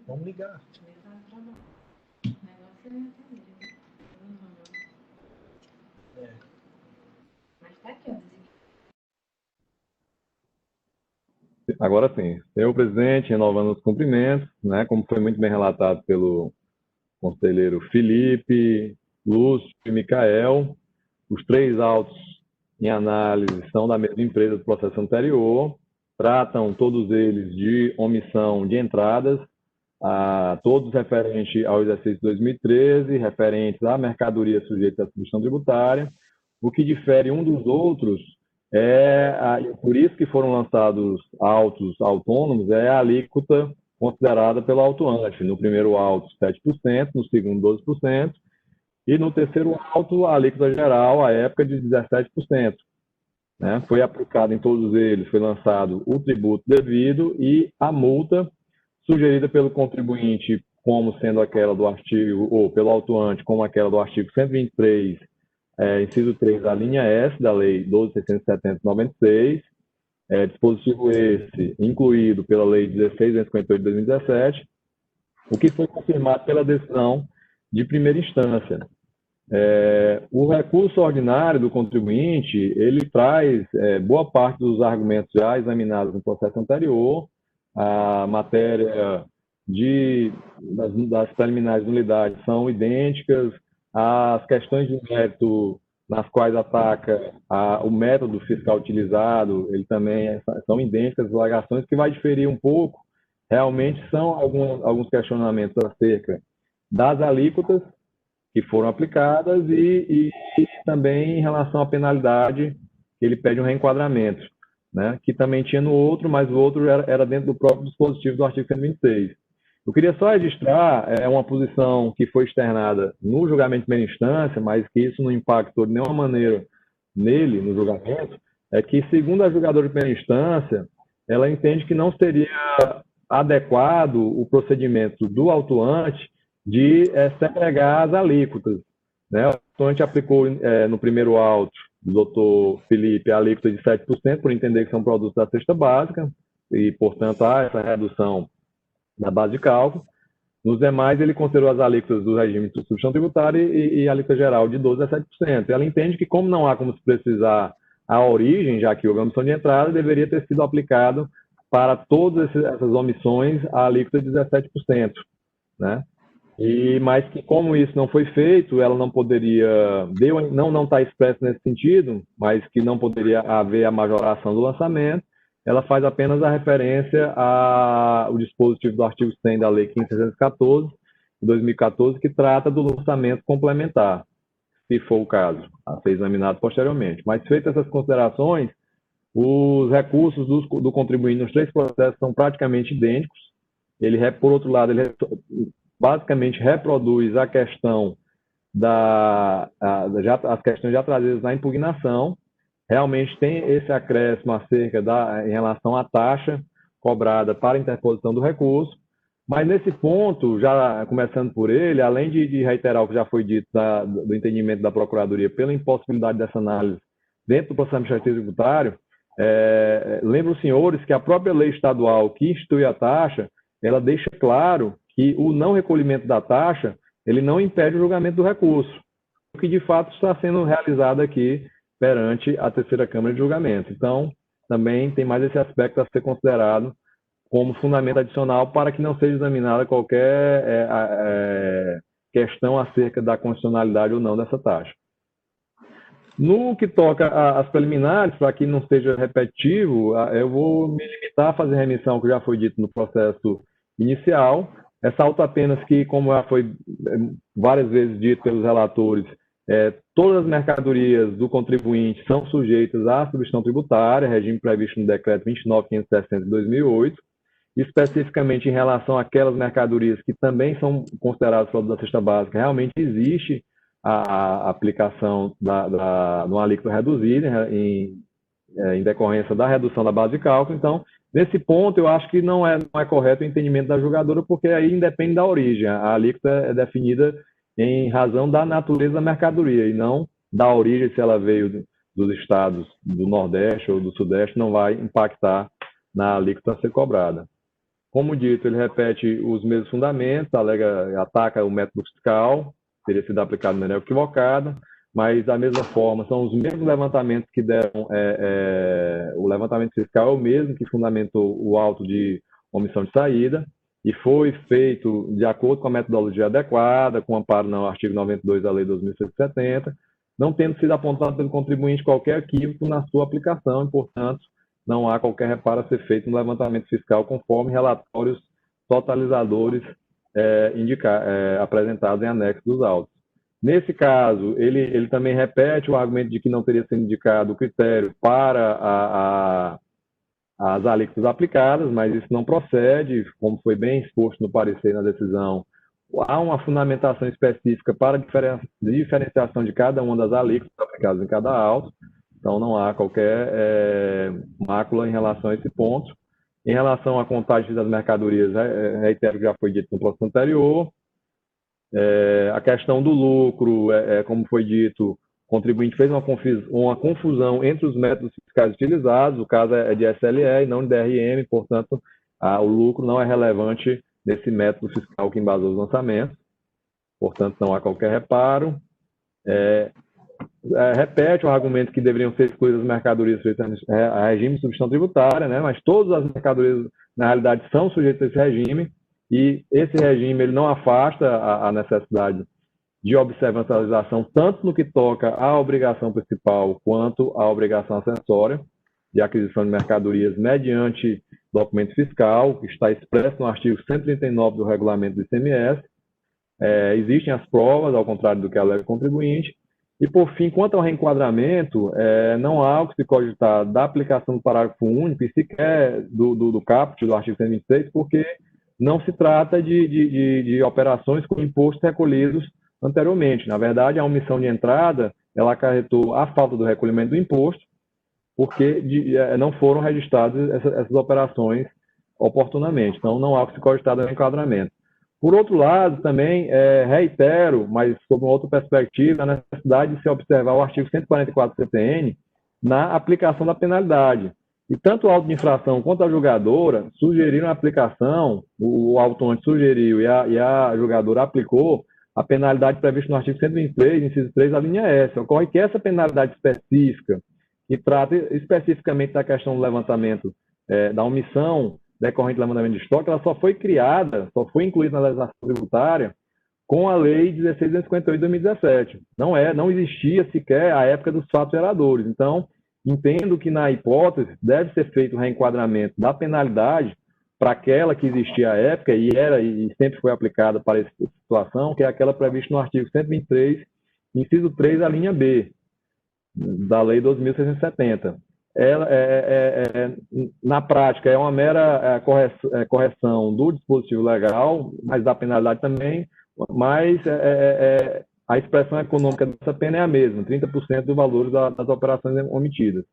H: Vamos ligar.
G: Agora sim, senhor presidente, renovando os cumprimentos, né, como foi muito bem relatado pelo conselheiro Felipe, Lúcio e Micael, os 3 autos em análise são da mesma empresa do processo anterior, tratam todos eles de omissão de entradas, todos referentes ao exercício de 2013, referentes à mercadoria sujeita à substituição tributária. O que difere um dos outros por isso que foram lançados autos autônomos, é a alíquota considerada pelo autuante. No primeiro auto, 7%, no segundo, 12%, e no terceiro auto, a alíquota geral, à época, de 17%. Né? Foi aplicado em todos eles, foi lançado o tributo devido e a multa sugerida pelo contribuinte como sendo aquela do artigo, ou pelo autuante como aquela do artigo 123, inciso 3, a linha S da Lei 12.670/96, dispositivo esse incluído pela Lei 16.258 de 2017, o que foi confirmado pela decisão de primeira instância. O recurso ordinário do contribuinte, ele traz boa parte dos argumentos já examinados no processo anterior, a matéria das preliminares de nulidade são idênticas, as questões de mérito nas quais ataca o método fiscal utilizado, ele também são idênticas, as alegações que vai diferir um pouco, realmente são alguns questionamentos acerca das alíquotas que foram aplicadas e também em relação à penalidade, ele pede um reenquadramento, né, que também tinha no outro, mas o outro era dentro do próprio dispositivo do artigo 126. Eu queria só registrar uma posição que foi externada no julgamento de primeira instância, mas que isso não impactou de nenhuma maneira nele, no julgamento, é que, segundo a julgadora de primeira instância, ela entende que não seria adequado o procedimento do autuante de segregar as alíquotas. Né? O autuante aplicou no primeiro auto do doutor Felipe a alíquota de 7%, por entender que são produtos da cesta básica, e, portanto, há essa redução na base de cálculo. Nos demais, ele considerou as alíquotas do regime de substituição tributária e a alíquota geral de 12% a 7%. Ela entende que, como não há como se precisar a origem, já que houve a omissão de entrada, deveria ter sido aplicado para todas essas omissões a alíquota de 17%. Né? Mas que, como isso não foi feito, ela não poderia, não está expresso nesse sentido, mas que não poderia haver a majoração do lançamento, ela faz apenas a referência ao dispositivo do artigo 100 da Lei 15.614, de 2014, que trata do lançamento complementar, se for o caso, a ser examinado posteriormente. Mas, feitas essas considerações, os recursos do contribuinte nos 3 processos são praticamente idênticos. Por outro lado, ele basicamente reproduz a questão as questões já trazidas na impugnação. Realmente tem esse acréscimo em relação à taxa cobrada para a interposição do recurso, mas nesse ponto, já começando por ele, além de reiterar o que já foi dito do entendimento da Procuradoria pela impossibilidade dessa análise dentro do processo administrativo tributário, lembro os senhores que a própria lei estadual que institui a taxa, ela deixa claro que o não recolhimento da taxa, ele não impede o julgamento do recurso, o que de fato está sendo realizado aqui perante a terceira Câmara de Julgamento. Então, também tem mais esse aspecto a ser considerado como fundamento adicional para que não seja examinada qualquer questão acerca da constitucionalidade ou não dessa taxa. No que toca às preliminares, para que não seja repetitivo, eu vou me limitar a fazer remissão ao que já foi dito no processo inicial. Ressalto apenas que, como já foi várias vezes dito pelos relatores, todas as mercadorias do contribuinte são sujeitas à substituição tributária, regime previsto no Decreto 29.560 de 2008, especificamente em relação àquelas mercadorias que também são consideradas produtos da cesta básica, realmente existe a aplicação de uma alíquota reduzida em decorrência da redução da base de cálculo. Então, nesse ponto, eu acho que não é correto o entendimento da julgadora, porque aí independe da origem. A alíquota é definida em razão da natureza da mercadoria e não da origem, se ela veio dos estados do Nordeste ou do Sudeste, não vai impactar na alíquota a ser cobrada. Como dito, ele repete os mesmos fundamentos, ataca o método fiscal, teria sido aplicado de maneira equivocada, mas da mesma forma são os mesmos levantamentos que deram, o levantamento fiscal é o mesmo que fundamentou o auto de omissão de saída, e foi feito de acordo com a metodologia adequada, com amparo no artigo 92 da Lei 2.170, não tendo sido apontado pelo contribuinte qualquer equívoco na sua aplicação, e, portanto, não há qualquer reparo a ser feito no levantamento fiscal conforme relatórios totalizadores apresentados em anexo dos autos. Nesse caso, ele também repete o argumento de que não teria sido indicado o critério para as alíquotas aplicadas, mas isso não procede, como foi bem exposto no parecer na decisão. Há uma fundamentação específica para a diferenciação de cada uma das alíquotas aplicadas em cada auto, então não há qualquer mácula em relação a esse ponto. Em relação à contagem das mercadorias, reitero que já foi dito no processo anterior. A questão do lucro, como foi dito, o contribuinte fez uma confusão entre os métodos fiscais utilizados, o caso é de SLE e não de DRM, portanto, o lucro não é relevante nesse método fiscal que embasou os lançamentos, portanto, não há qualquer reparo. Repete o argumento que deveriam ser excluídas as mercadorias sujeitas a regime de substituição tributária, né? Mas todas as mercadorias, na realidade, são sujeitas a esse regime, e esse regime ele não afasta a necessidade de observancialização, tanto no que toca à obrigação principal quanto à obrigação acessória de aquisição de mercadorias mediante documento fiscal, que está expresso no artigo 139 do regulamento do ICMS. Existem as provas, ao contrário do que alega o contribuinte. E, por fim, quanto ao reenquadramento, não há o que se cogitar da aplicação do parágrafo único e sequer do caput do artigo 126, porque não se trata de operações com impostos recolhidos anteriormente. Na verdade, a omissão de entrada, ela acarretou a falta do recolhimento do imposto, porque não foram registradas essas operações oportunamente. Então, não há o que se cogitar do reenquadramento. Por outro lado, também reitero, mas sob uma outra perspectiva, a necessidade de se observar o artigo 144 do CTN na aplicação da penalidade. E tanto o auto de infração quanto a julgadora sugeriram a aplicação, o autuante sugeriu e a julgadora aplicou a penalidade prevista no artigo 123, inciso 3, a linha S. Ocorre que essa penalidade específica, que trata especificamente da questão do levantamento da omissão decorrente do levantamento de estoque, ela só foi criada, só foi incluída na legislação tributária com a Lei 16.258 de 2017. Não existia sequer a época dos fatos geradores. Então, entendo que, na hipótese, deve ser feito o reenquadramento da penalidade para aquela que existia à época e sempre foi aplicada para essa situação, que é aquela prevista no artigo 123, inciso 3, a linha B, da Lei 12.670. Ela, na prática, é uma mera correção do dispositivo legal, mas da penalidade também, mas a expressão econômica dessa pena é a mesma, 30% do valor das operações omitidas.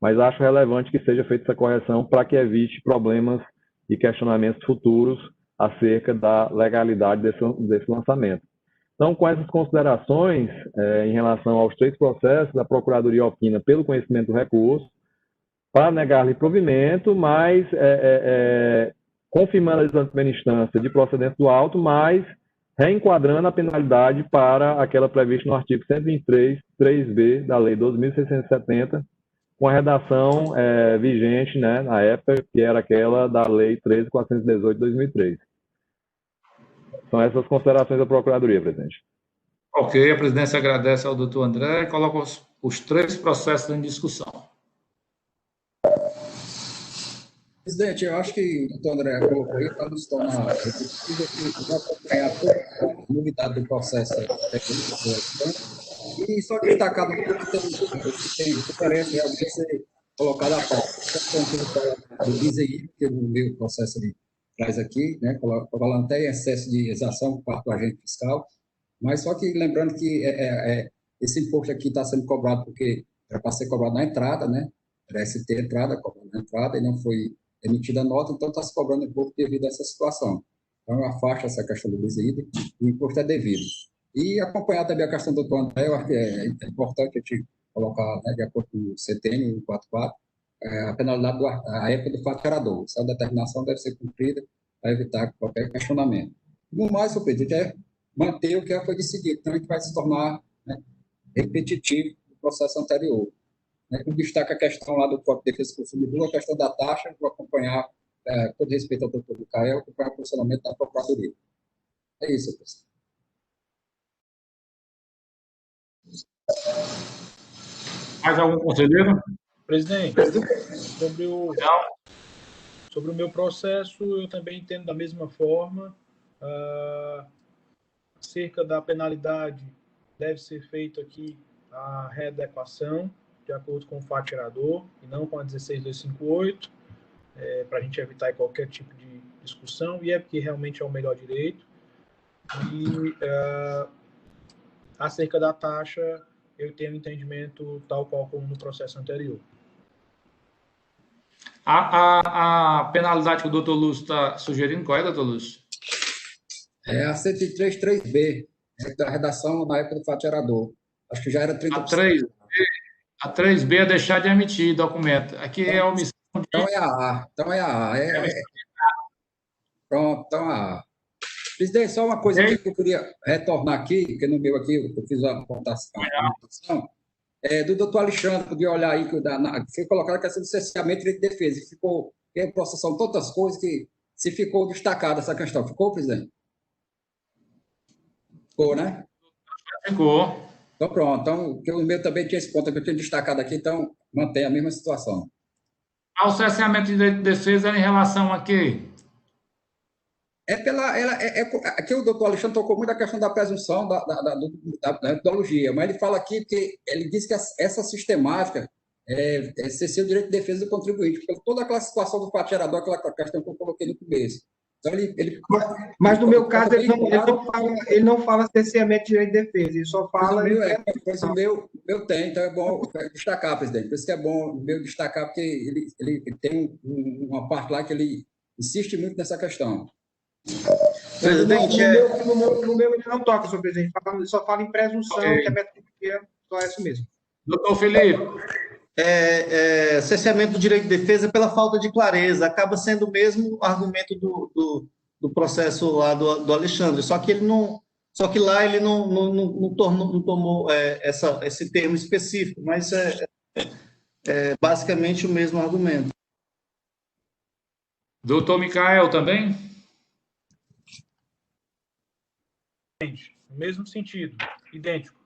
G: Mas acho relevante que seja feita essa correção para que evite problemas e questionamentos futuros acerca da legalidade desse lançamento. Então, com essas considerações, em relação aos 3 processos, a Procuradoria opina pelo conhecimento do recurso, para negar-lhe provimento, mas confirmando a decisão de primeira instância de procedência do auto, mas reenquadrando a penalidade para aquela prevista no artigo 123, 3b da Lei 12.670, com a redação vigente, né, na época, que era aquela da Lei 13.418 de 2003. São essas considerações da Procuradoria, presidente.
A: Ok, a presidência agradece ao doutor André e coloca os 3 processos em discussão.
E: Presidente, eu acho que o doutor André colocou aí para nos tornar repetitiva que vai acompanhar toda a novidade do processo técnico e só destacar no que tem diferença realmente ser colocado a pauta. Do BISEI, que eu não vi o processo ali traz aqui, né, falando até em excesso de exação por parte do agente fiscal, Mas só que lembrando que esse imposto aqui está sendo cobrado porque era para ser cobrado na entrada, né? Era ST entrada, cobrado na entrada, e não foi emitida a nota, então está se cobrando imposto devido a essa situação. Então, afasta essa questão do resíduo, o imposto é devido. E acompanhar também a questão do doutor André, eu acho que é importante a gente colocar, né, de acordo com o CTN 144, a penalidade da época do fato gerador. Essa determinação deve ser cumprida para evitar qualquer questionamento. No mais, senhor presidente, é manter o que foi decidido, então a gente vai se tornar, né, repetitivo do processo anterior. Né, com destaque a questão lá do Código de Defesa do Consumidor, a questão da taxa, vou acompanhar, com todo respeito ao doutor Micael, acompanhar o funcionamento da Procuradoria. É isso, senhor presidente.
A: Mais algum conselheiro?
H: Presidente, sobre o meu processo, eu também entendo da mesma forma. Acerca da penalidade, deve ser feito aqui a readequação, de acordo com o fato gerador, e não com a 16258, para a gente evitar qualquer tipo de discussão, e é porque realmente é o melhor direito. E acerca da taxa, eu tenho entendimento tal qual como no processo anterior.
A: A penalidade que o doutor Lúcio está sugerindo, qual é, doutor Lúcio?
E: É a 103.3b, da redação na época do fato gerador. Acho que já era 30%.
A: A 3b é deixar de emitir documento. Aqui é a omissão de...
E: Então é a A. Pronto, então a A. Presidente, só uma coisa que eu queria retornar aqui, que no meu aqui eu fiz a apontação, do doutor Alexandre, podia olhar aí, que foi colocado a questão do cerceamento de direito de defesa, e ficou, em processão, tantas coisas que se ficou destacada essa questão. Ficou, presidente? Ficou, né?
A: Ficou.
E: Então, pronto. Então, que o meu também tinha esse ponto que eu tinha destacado aqui, então, mantém a mesma situação.
A: O cerceamento de direito de defesa é em relação a quê?
E: Aqui o doutor Alexandre tocou muito a questão da presunção da metodologia, mas ele fala aqui que ele diz que essa sistemática cerceia o direito de defesa do contribuinte, porque toda aquela situação do fato gerador, aquela questão que eu coloquei no começo. Então,
C: mas no meu caso, ele não fala cerceamento de direito de defesa, ele só fala...
E: Pois o meu tem, então é bom destacar, presidente. Por isso que é bom o meu destacar, porque ele tem uma parte lá que ele insiste muito nessa questão.
C: Presidente, no meu ele não toca, senhor presidente, ele só fala em presunção, que a metodologia só é isso mesmo.
A: Doutor Felipe.
F: Cerceamento do direito de defesa pela falta de clareza, acaba sendo o mesmo argumento do processo lá do Alexandre, só que lá ele não tomou esse termo específico, mas é basicamente o mesmo argumento.
A: Doutor Micael também?
H: No mesmo sentido, idêntico.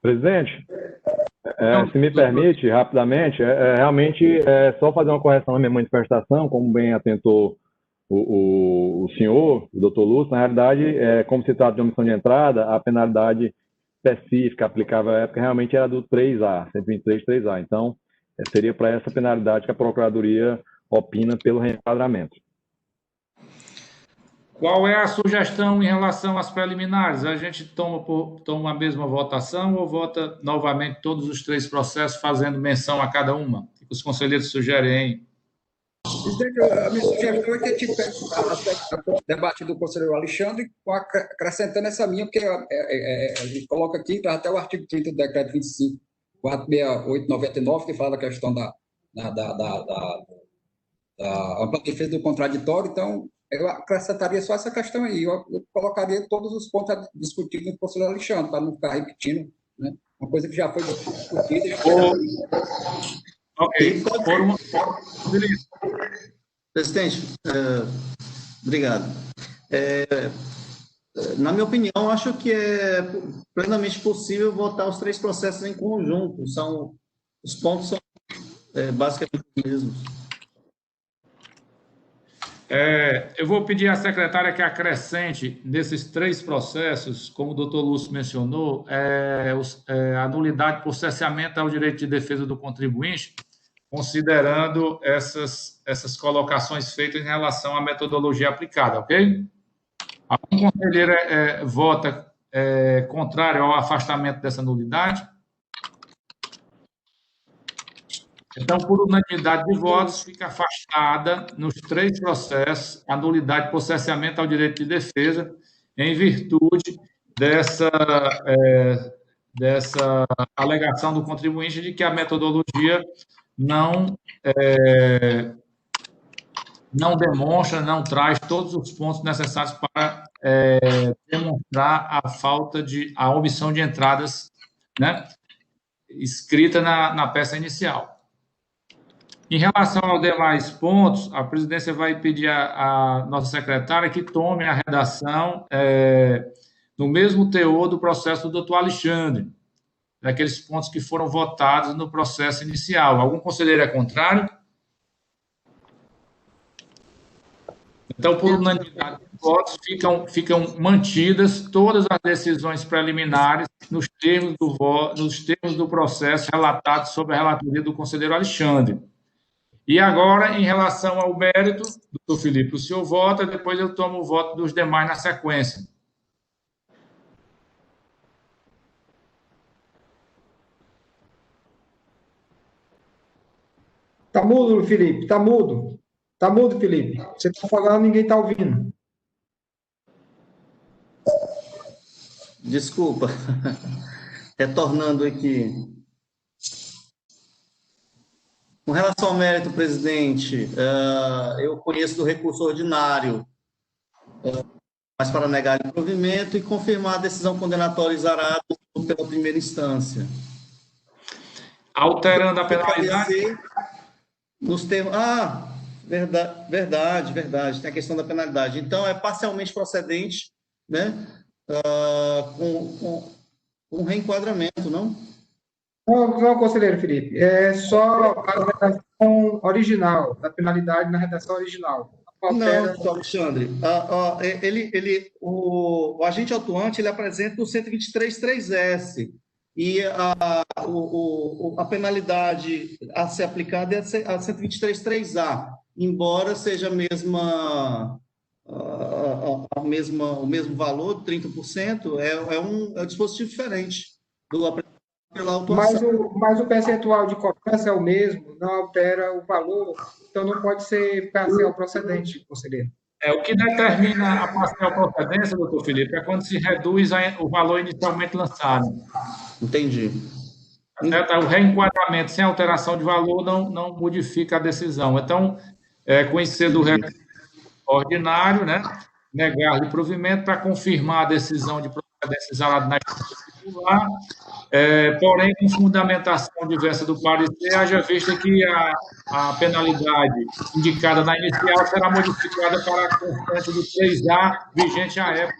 G: Presidente, se me permite, rapidamente, realmente só fazer uma correção na minha manifestação, como bem atentou o senhor, o doutor Lúcio, na realidade, como se trata de omissão de entrada, a penalidade específica aplicável à época realmente era do 3A, 123.3A. Então, seria para essa penalidade que a Procuradoria opina pelo reenquadramento.
A: Qual é a sugestão em relação às preliminares? A gente toma a mesma votação ou vota novamente todos os três processos fazendo menção a cada uma? O que os conselheiros sugerem?
E: A minha sugestão é que a gente pegue o debate do conselheiro Alexandre, acrescentando essa minha, porque a gente coloca aqui até o artigo 30 do decreto 25.468/99, que fala da questão da ampla defesa do contraditório. Então, eu acrescentaria só essa questão aí, eu colocaria todos os pontos discutidos no conselheiro Alexandre, para não ficar repetindo, né? Uma coisa que já foi discutida.
F: Ok. Presidente, obrigado. Na minha opinião, acho que é plenamente possível votar os três processos em conjunto. Os pontos são basicamente os mesmos.
A: Eu vou pedir à secretária que acrescente nesses três processos, como o doutor Lúcio mencionou, a nulidade por cerceamento ao direito de defesa do contribuinte, considerando essas colocações feitas em relação à metodologia aplicada, ok? Algum conselheiro vota contrário ao afastamento dessa nulidade? Então, por unanimidade de votos, fica afastada nos 3 processos a nulidade por cesseamento ao direito de defesa, em virtude dessa alegação do contribuinte de que a metodologia não demonstra, não traz todos os pontos necessários para demonstrar a omissão de entradas, né, escrita na peça inicial. Em relação aos demais pontos, a presidência vai pedir à nossa secretária que tome a redação no mesmo teor do processo do doutor Alexandre, daqueles pontos que foram votados no processo inicial. Algum conselheiro é contrário? Então, por unanimidade de votos, ficam mantidas todas as decisões preliminares nos termos do processo relatados sob a relatoria do conselheiro Alexandre. E agora, em relação ao mérito, doutor Felipe, o senhor vota, depois eu tomo o voto dos demais na sequência.
C: Está mudo, Felipe, está mudo. Está mudo, Felipe. Você está falando, ninguém está ouvindo.
F: Desculpa. Retornando aqui. Com relação ao mérito, presidente, eu conheço do recurso ordinário, mas para negar o provimento e confirmar a decisão condenatória exarada pela primeira instância.
A: Alterando a penalidade?
F: Nos termos... verdade, tem a questão da penalidade. Então, é parcialmente procedente, né, com reenquadramento, não?
C: Não, conselheiro Felipe, é só a redação original, da penalidade na redação original.
F: Não, doutor Alexandre, o agente atuante ele apresenta o 123.3S e a penalidade a ser aplicada é a 123.3A, embora seja o mesmo valor, 30%, é um dispositivo diferente do pela autuação.
C: Mas o percentual de cobrança é o mesmo, não altera o valor, então não pode ser parcial procedente, conselheiro.
A: O que determina a parcial procedência, doutor Felipe, é quando se reduz o valor inicialmente lançado.
F: Entendi.
A: O reenquadramento sem alteração de valor não modifica a decisão. Então, conhecendo o recurso ordinário, né, negar-lhe provimento para confirmar a decisão de procedência exarada na instância titular, porém, com fundamentação diversa do parecer, haja vista que a penalidade indicada na inicial será modificada para a constante do 3A, vigente à época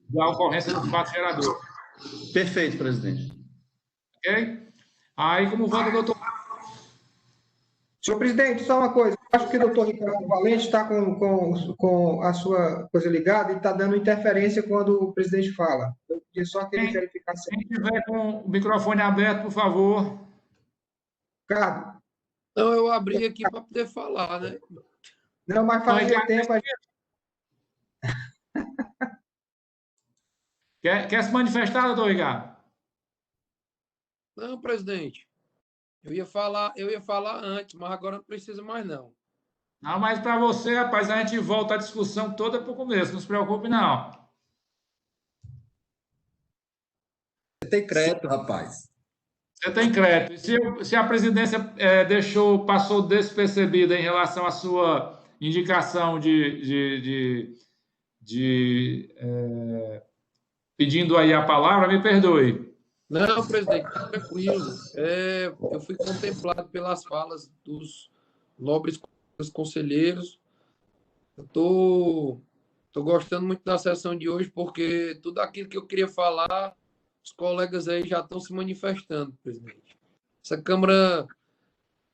A: da ocorrência do fato gerador.
F: Perfeito, presidente.
A: Ok? Aí, como vota o doutor...
C: Senhor presidente, só uma coisa. Eu acho que o doutor Ricardo Valente está com a sua coisa ligada e está dando interferência quando o presidente fala. Eu queria só que ele verificasse.
A: Quem estiver com o microfone aberto, por favor.
C: Ricardo.
I: Não, eu abri aqui para poder falar, né?
C: Não, mas fazia tempo...
A: Quer se manifestar, doutor Ricardo?
I: Não, presidente. Eu ia falar antes, mas agora não precisa mais, não.
A: Não, mas para você, rapaz, a gente volta a discussão toda para o começo, não se preocupe, não.
E: Você tem crédito, rapaz.
A: Você tem crédito. E se a presidência passou despercebida em relação à sua indicação pedindo aí a palavra, me perdoe.
I: Não, presidente, tranquilo. Eu fui contemplado pelas falas dos nobres conselheiros. Eu tô gostando muito da sessão de hoje, porque tudo aquilo que eu queria falar, os colegas aí já estão se manifestando, presidente. Essa Câmara,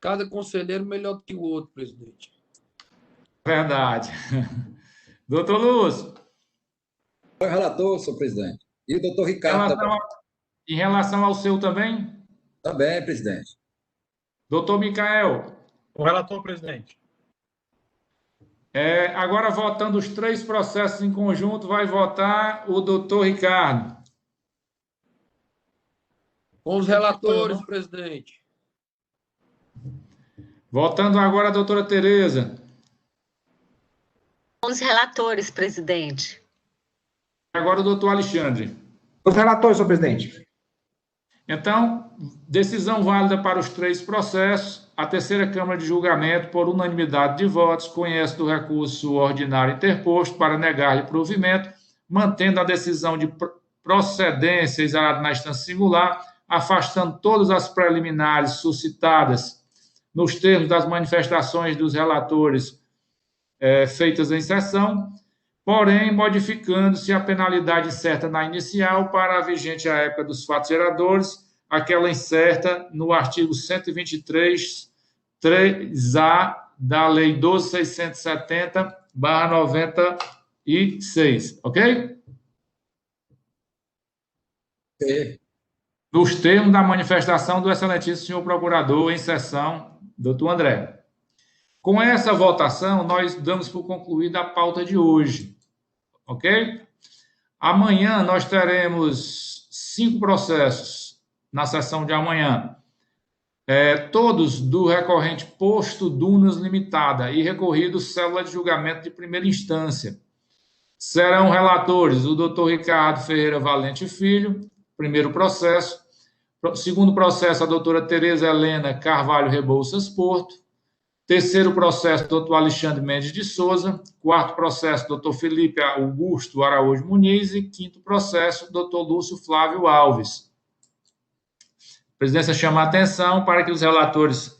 I: cada conselheiro melhor do que o outro, presidente.
A: Verdade. Doutor Lúcio.
E: O relator, senhor presidente. E o doutor Ricardo também.
A: Em relação ao seu também?
E: Também, presidente.
A: Doutor Micael.
H: O relator, presidente.
A: Agora, votando os 3 processos em conjunto, vai votar o doutor Ricardo.
I: Com os relatores, presidente.
A: Votando agora a doutora Tereza.
D: Com os relatores, presidente.
A: Agora o doutor Alexandre.
C: Os relatores, senhor presidente.
A: Então, decisão válida para os 3 processos. A terceira Câmara de Julgamento, por unanimidade de votos, conhece do recurso ordinário interposto para negar-lhe provimento, mantendo a decisão de procedência exarada na instância singular, afastando todas as preliminares suscitadas nos termos das manifestações dos relatores feitas em sessão, porém, modificando-se a penalidade incerta na inicial para a vigente à época dos fatos geradores, aquela incerta no artigo 123, 3A da Lei 12.670/96, ok? Nos termos da manifestação do excelentíssimo senhor procurador em sessão, doutor André. Com essa votação, nós damos por concluída a pauta de hoje, ok? Amanhã nós teremos 5 processos na sessão de amanhã, todos do recorrente Posto Dunas Limitada e recorrido célula de julgamento de primeira instância. Serão relatores o doutor Ricardo Ferreira Valente Filho, primeiro processo. Segundo processo, a doutora Tereza Helena Carvalho Rebouças Porto. Terceiro processo, doutor Alexandre Mendes de Souza. Quarto processo, doutor Felipe Augusto Araújo Muniz. E quinto processo, doutor Lúcio Flávio Alves. A presidência chama a atenção para que os relatores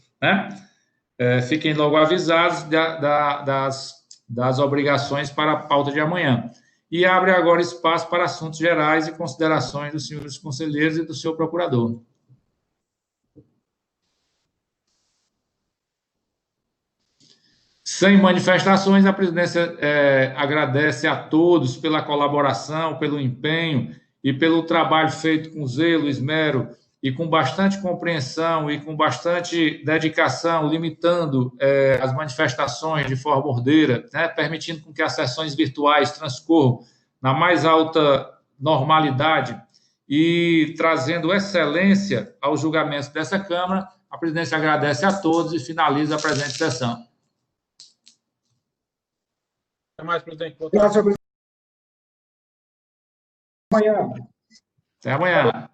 A: fiquem logo avisados das obrigações para a pauta de amanhã. E abre agora espaço para assuntos gerais e considerações dos senhores conselheiros e do senhor procurador. Sem manifestações, a presidência agradece a todos pela colaboração, pelo empenho e pelo trabalho feito com zelo, esmero e com bastante compreensão e com bastante dedicação, limitando as manifestações de forma ordeira, permitindo com que as sessões virtuais transcorram na mais alta normalidade e trazendo excelência aos julgamentos dessa Câmara. A presidência agradece a todos e finaliza a presente sessão.
H: Até mais, presidente.
C: Amanhã.
A: Até amanhã.